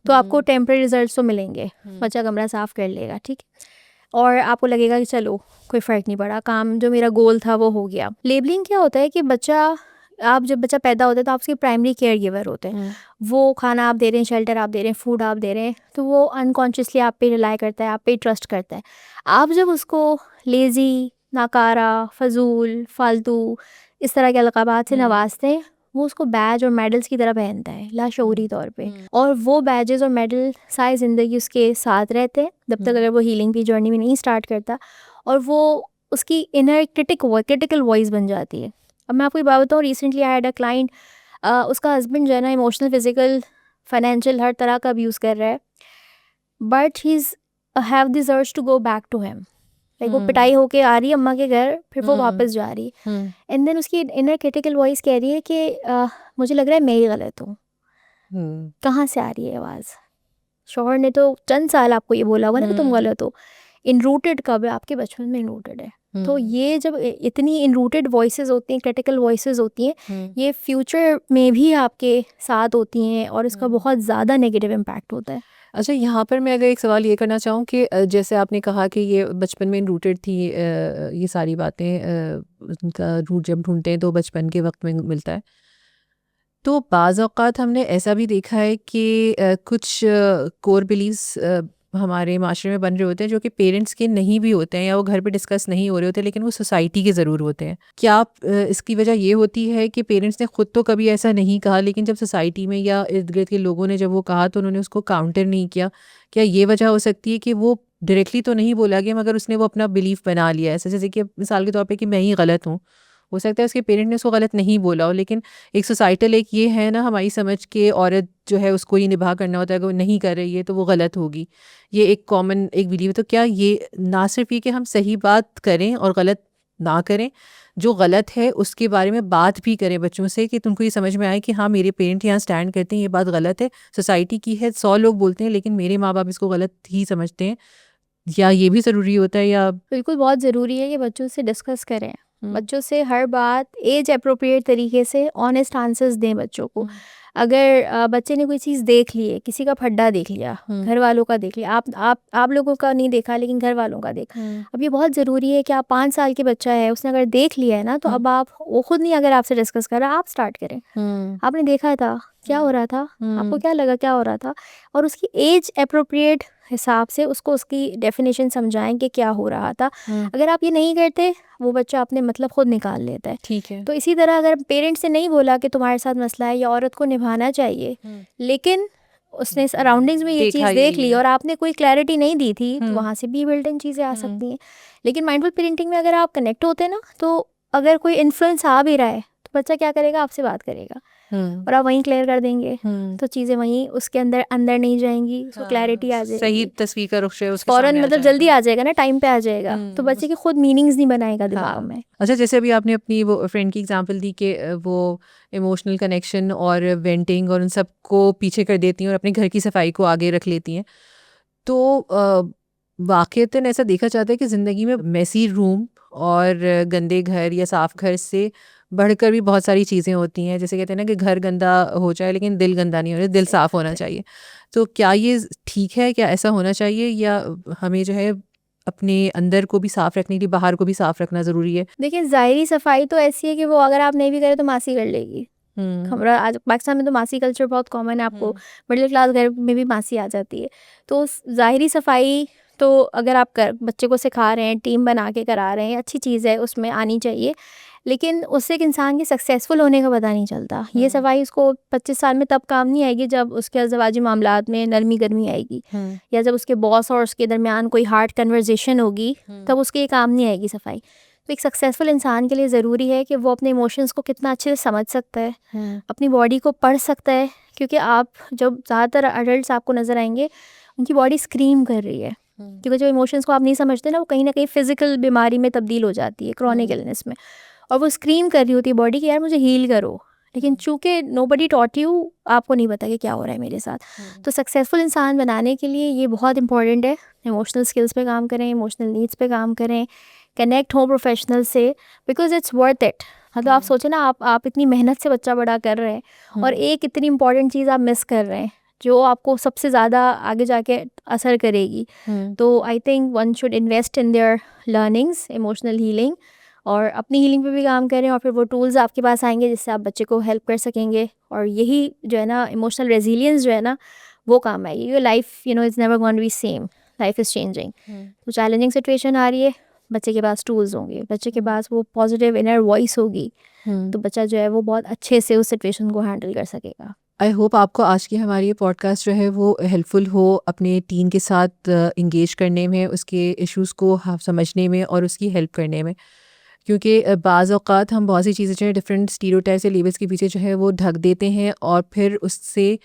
तो आपको टेम्परेरी रिजल्ट्स तो मिलेंगे, बच्चा कमरा साफ़ कर लेगा, ठीक, और आपको लगेगा कि चलो कोई फ़र्क नहीं पड़ा, काम जो मेरा गोल था वो हो गया। लेबलिंग क्या होता है कि जब बच्चा पैदा होता है तो आप उसके प्राइमरी केयर गिवर होते हैं, वो खाना आप दे रहे हैं, शेल्टर आप दे रहे हैं, फूड आप दे रहे हैं, तो वो अनकॉन्शियसली आप पे रिलाई करता है, आप पे ट्रस्ट करता है। आप जब उसको लेज़ी, नाकारा, फजूल, फालतू इस तरह के अलक़ाबात से नवाजते हैं, वो उसको बैज और मेडल्स की तरह पहनता है लाशऊरी तौर पे, और वो बैजेस और मेडल सारी ज़िंदगी उसके साथ रहते हैं जब तक अगर वो हीलिंग की जर्नी में नहीं स्टार्ट करता, और वो उसकी इनर क्रिटिकल वॉइस बन जाती है। अब मैं आपको एक बात बताऊँ, recently I had a client, उसका हस्बैंड जो है ना इमोशनल, फिजिकल, फाइनेंशियल हर तरह का अब्यूज़ कर रहा है, but he is have this urge to go back to him, like वो पिटाई होके आ रही है अम्मा के घर, फिर वो वापस जा रही है, एंड देन उसकी इनर क्रिटिकल वॉइस कह रही है कि मुझे लग रहा है मैं ही गलत हूँ। कहाँ से आ रही है आवाज़? शौहर ने तो चंद साल आपको ये बोला होगा ना कि तुम गलत हो। इनरूटेड कब है? आपके बचपन में इनरूटेड है। तो ये जब इतनी इनरूटेड वॉइसेस होती हैं, क्रिटिकल वॉइसेस होती हैं, ये फ्यूचर में भी आपके साथ होती हैं और इसका बहुत ज़्यादा नेगेटिव इम्पैक्ट होता है। अच्छा, यहाँ पर मैं अगर एक सवाल ये करना चाहूँ कि जैसे आपने कहा कि ये बचपन में रूटेड थी, ये सारी बातें उनका रूट जब ढूंढते हैं तो बचपन के वक्त में मिलता है, तो बाज़ औक़ात हमने ऐसा भी देखा है कि कुछ कोर बिलीव्स हमारे माशरे में बन रहे होते हैं जो कि पेरेंट्स के नहीं भी होते हैं या वो घर पे डिस्कस नहीं हो रहे होते, लेकिन वो सोसाइटी के ज़रूर होते हैं। क्या इसकी वजह ये होती है कि पेरेंट्स ने ख़ुद तो कभी ऐसा नहीं कहा, लेकिन जब सोसाइटी में या इर्द गिर्द के लोगों ने जब वो कहा तो उन्होंने उसको काउंटर नहीं किया? क्या ये वजह हो सकती है कि वो डायरेक्टली तो नहीं बोला गया मगर उसने वो अपना बिलीफ बना लिया है, जैसे कि मिसाल के तौर पर कि मैं ही गलत हूँ हो सकता है उसके पेरेंट ने उसको गलत नहीं बोला हो, लेकिन एक सोसाइटल एक ये है ना हमारी समझ के औरत जो है उसको ये निभा करना होता है, अगर वो नहीं कर रही है तो वो गलत होगी, ये एक कॉमन एक बिलीव है। तो क्या ये ना सिर्फ ये कि हम सही बात करें और गलत ना करें, जो गलत है उसके बारे में बात भी करें बच्चों से कि तुमको ये समझ में आए कि हाँ मेरे पेरेंट यहाँ स्टैंड करते हैं, ये बात गलत है, सोसाइटी की है, 100 लोग बोलते हैं लेकिन मेरे माँ बाप इसको गलत ही समझते हैं, या ये भी ज़रूरी होता है? या बिल्कुल बहुत ज़रूरी है कि बच्चों से डिस्कस करें, बच्चों से हर बात एज अप्रोप्रिएट तरीके से ऑनेस्ट आंसर्स दें बच्चों को। अगर बच्चे ने कोई चीज़ देख ली है, किसी का फड्डा देख लिया, घर वालों का देख लिया, आप लोगों का नहीं देखा लेकिन घर वालों का देखा, अब ये बहुत ज़रूरी है कि आप 5 साल के बच्चा है उसने अगर देख लिया है ना, तो अब आप वो खुद नहीं अगर आपसे डिस्कस कर रहा, आप स्टार्ट करें। आपने देखा था क्या हो रहा था, आपको क्या लगा क्या हो रहा था, और उसकी एज अप्रोप्रिएट हिसाब से उसको उसकी डेफिनेशन समझाएं कि क्या हो रहा था। अगर आप ये नहीं करते, वो बच्चा अपने मतलब खुद निकाल लेता है। ठीक है। तो इसी तरह अगर पेरेंट्स ने नहीं बोला कि तुम्हारे साथ मसला है या औरत को निभाना चाहिए, लेकिन उसने सराउंडिंग्स में ये देखा चीज़ ही देख नहीं ली है। और आपने कोई क्लैरिटी नहीं दी थी, तो वहाँ से भी बिल्ट इन चीज़ें आ सकती हैं। लेकिन माइंडफुल पेरेंटिंग में अगर आप कनेक्ट होते ना, तो अगर कोई इन्फ्लुएंस आ भी रहा है तो बच्चा क्या करेगा, आपसे बात करेगा और आप वहीं क्लियर कर देंगे, तो चीज़ें वहीं उसके अंदर नहीं जाएंगी, उसको क्लैरिटी आ सही जाएगी, तस्वीर का रुख जो है उसके फ़ौरन सामने आ मतलब जल्दी जाएगा। आ जाएगा ना, टाइम पे आ जाएगा, तो बच्चे की खुद मीनिंग्स नहीं बनाएगा दिमाग में। अच्छा, जैसे अभी आपने अपनी वो फ्रेंड की एग्जांपल दी कि वो इमोशनल कनेक्शन और वेंटिंग और उन सब को पीछे कर देती हैं और अपने घर की सफाई को आगे रख लेती हैं, तो वाक़ईतन ऐसा देखा जाता है कि ज़िंदगी में मेसी रूम और गंदे घर या साफ़ घर से बढ़कर भी बहुत सारी चीज़ें होती हैं। जैसे कहते हैं ना कि घर गंदा हो जाए लेकिन दिल गंदा नहीं होना, दिल साफ़ होना चाहिए। तो क्या ये ठीक है? क्या ऐसा होना चाहिए, या हमें जो है अपने अंदर को भी साफ़ रखने के लिए बाहर को भी साफ़ रखना ज़रूरी है? देखिए, ज़ाहिरी सफाई तो ऐसी है कि वो अगर आप नहीं भी करें तो मासी कर लेगी। हमारा आज पाकिस्तान में तो मासी कल्चर बहुत कॉमन है, आपको मिडिल क्लास घर में भी मासी आ जाती है। तो ज़ाहिरी सफाई तो अगर आप बच्चे को सिखा रहे हैं, टीम बना के करा रहे हैं, अच्छी चीज़ है, उसमें आनी चाहिए। लेकिन उससे एक इंसान के सक्सेसफुल होने का पता नहीं चलता। ये सफाई उसको 25 साल में तब काम नहीं आएगी जब उसके अज़वाजी मामलात में नरमी गर्मी आएगी, या जब उसके बॉस और उसके दरमियान कोई हार्ड कन्वर्जेशन होगी, तब उसके ये काम नहीं आएगी सफाई। तो एक सक्सेसफुल इंसान के लिए ज़रूरी है कि वो अपने इमोशंस को कितना अच्छे से समझ सकता है, अपनी बॉडी को पढ़ सकता है, क्योंकि आप जब ज़्यादातर अडल्ट्स आपको नज़र आएंगे उनकी बॉडी स्क्रीम कर रही है, क्योंकि जब इमोशंस को आप नहीं समझते ना, वो कहीं ना कहीं फ़िज़िकल बीमारी में तब्दील हो जाती है, क्रॉनिक इलनेस में, और वो स्क्रीम कर रही होती है बॉडी कि यार मुझे हील करो। लेकिन चूंकि नोबडी टॉट यू, आपको नहीं पता कि क्या हो रहा है मेरे साथ। तो सक्सेसफुल इंसान बनाने के लिए ये बहुत इंपॉर्टेंट है, इमोशनल स्किल्स पे काम करें, इमोशनल नीड्स पे काम करें, कनेक्ट हो प्रोफेशनल से, बिकॉज इट्स वर्थ इट। मतलब आप सोचो ना, आप इतनी मेहनत से बच्चा बड़ा कर रहे हैं और एक इतनी इंपॉर्टेंट चीज़ आप मिस कर रहे हैं जो आपको सबसे ज़्यादा आगे जाके असर करेगी। तो I think one should invest in their learnings, emotional healing, और अपनी हीलिंग पे भी काम करें, और फिर वो टूल्स आपके पास आएंगे जिससे आप बच्चे को हेल्प कर सकेंगे। और यही जो है ना, इमोशनल रेजिलियंस जो है ना, वो काम आएगी। Your life is never going to be same, life is changing. तो चैलेंजिंग सिचुएशन आ रही है, बच्चे के पास टूल्स होंगे, बच्चे के पास वो पॉजिटिव इनर वॉइस होगी, तो बच्चा जो है वो बहुत अच्छे से उस सिचुएशन को हैंडल कर सकेगा। आई होप आपको आज की हमारी ये पॉडकास्ट जो है वो हेल्पफुल हो अपने टीन के साथ इंगेज करने में, उसके इश्यूज़ को समझने में और उसकी हेल्प करने में। क्योंकि बाज़ औक़ात हम बहुत सी चीज़ें जो है डिफरेंट स्टीरियोटाइप्स या लेबल्स के पीछे जो है वो ढक देते हैं, और फिर उससे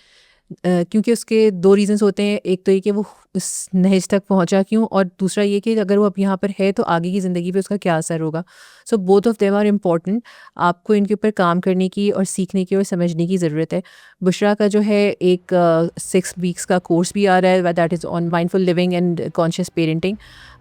क्योंकि उसके 2 रीज़न्स होते हैं। एक तो ये कि वो उस नहज तक पहुंचा क्यों, और दूसरा ये कि अगर वो अब यहाँ पर है तो आगे की ज़िंदगी पे उसका क्या असर होगा। So both of them are important. आपको इनके ऊपर काम करने की और सीखने की और समझने की ज़रूरत है। बुशरा का जो है एक 6 वीक्स का कोर्स भी आ रहा है, that is on mindful living and conscious parenting.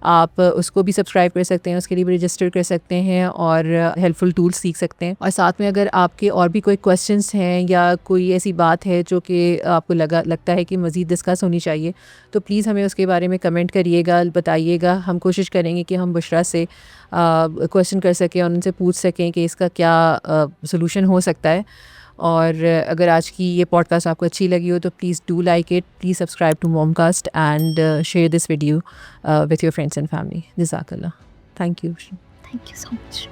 आप उसको भी सब्सक्राइब कर सकते हैं, उसके लिए भी रजिस्टर कर सकते हैं और हेल्पफुल टूल्स सीख सकते हैं। और साथ में अगर आपके और भी कोई क्वेश्चंस हैं या कोई ऐसी बात है जो कि आपको लगता है कि मज़ीद डिस्कस होनी चाहिए, तो प्लीज़ हमें उसके बारे में कमेंट करिएगा, बताइएगा। हम कोशिश करेंगे कि हम बुशरा से क्वेश्चन कर सकें और उनसे पूछ सकें कि इसका क्या सॉल्यूशन हो सकता है। और अगर आज की ये पॉडकास्ट आपको अच्छी लगी हो तो please do like it, please subscribe to Momcast and share this video with your friends and family. जज़ाकल्लाह। Thank you. Thank you so much.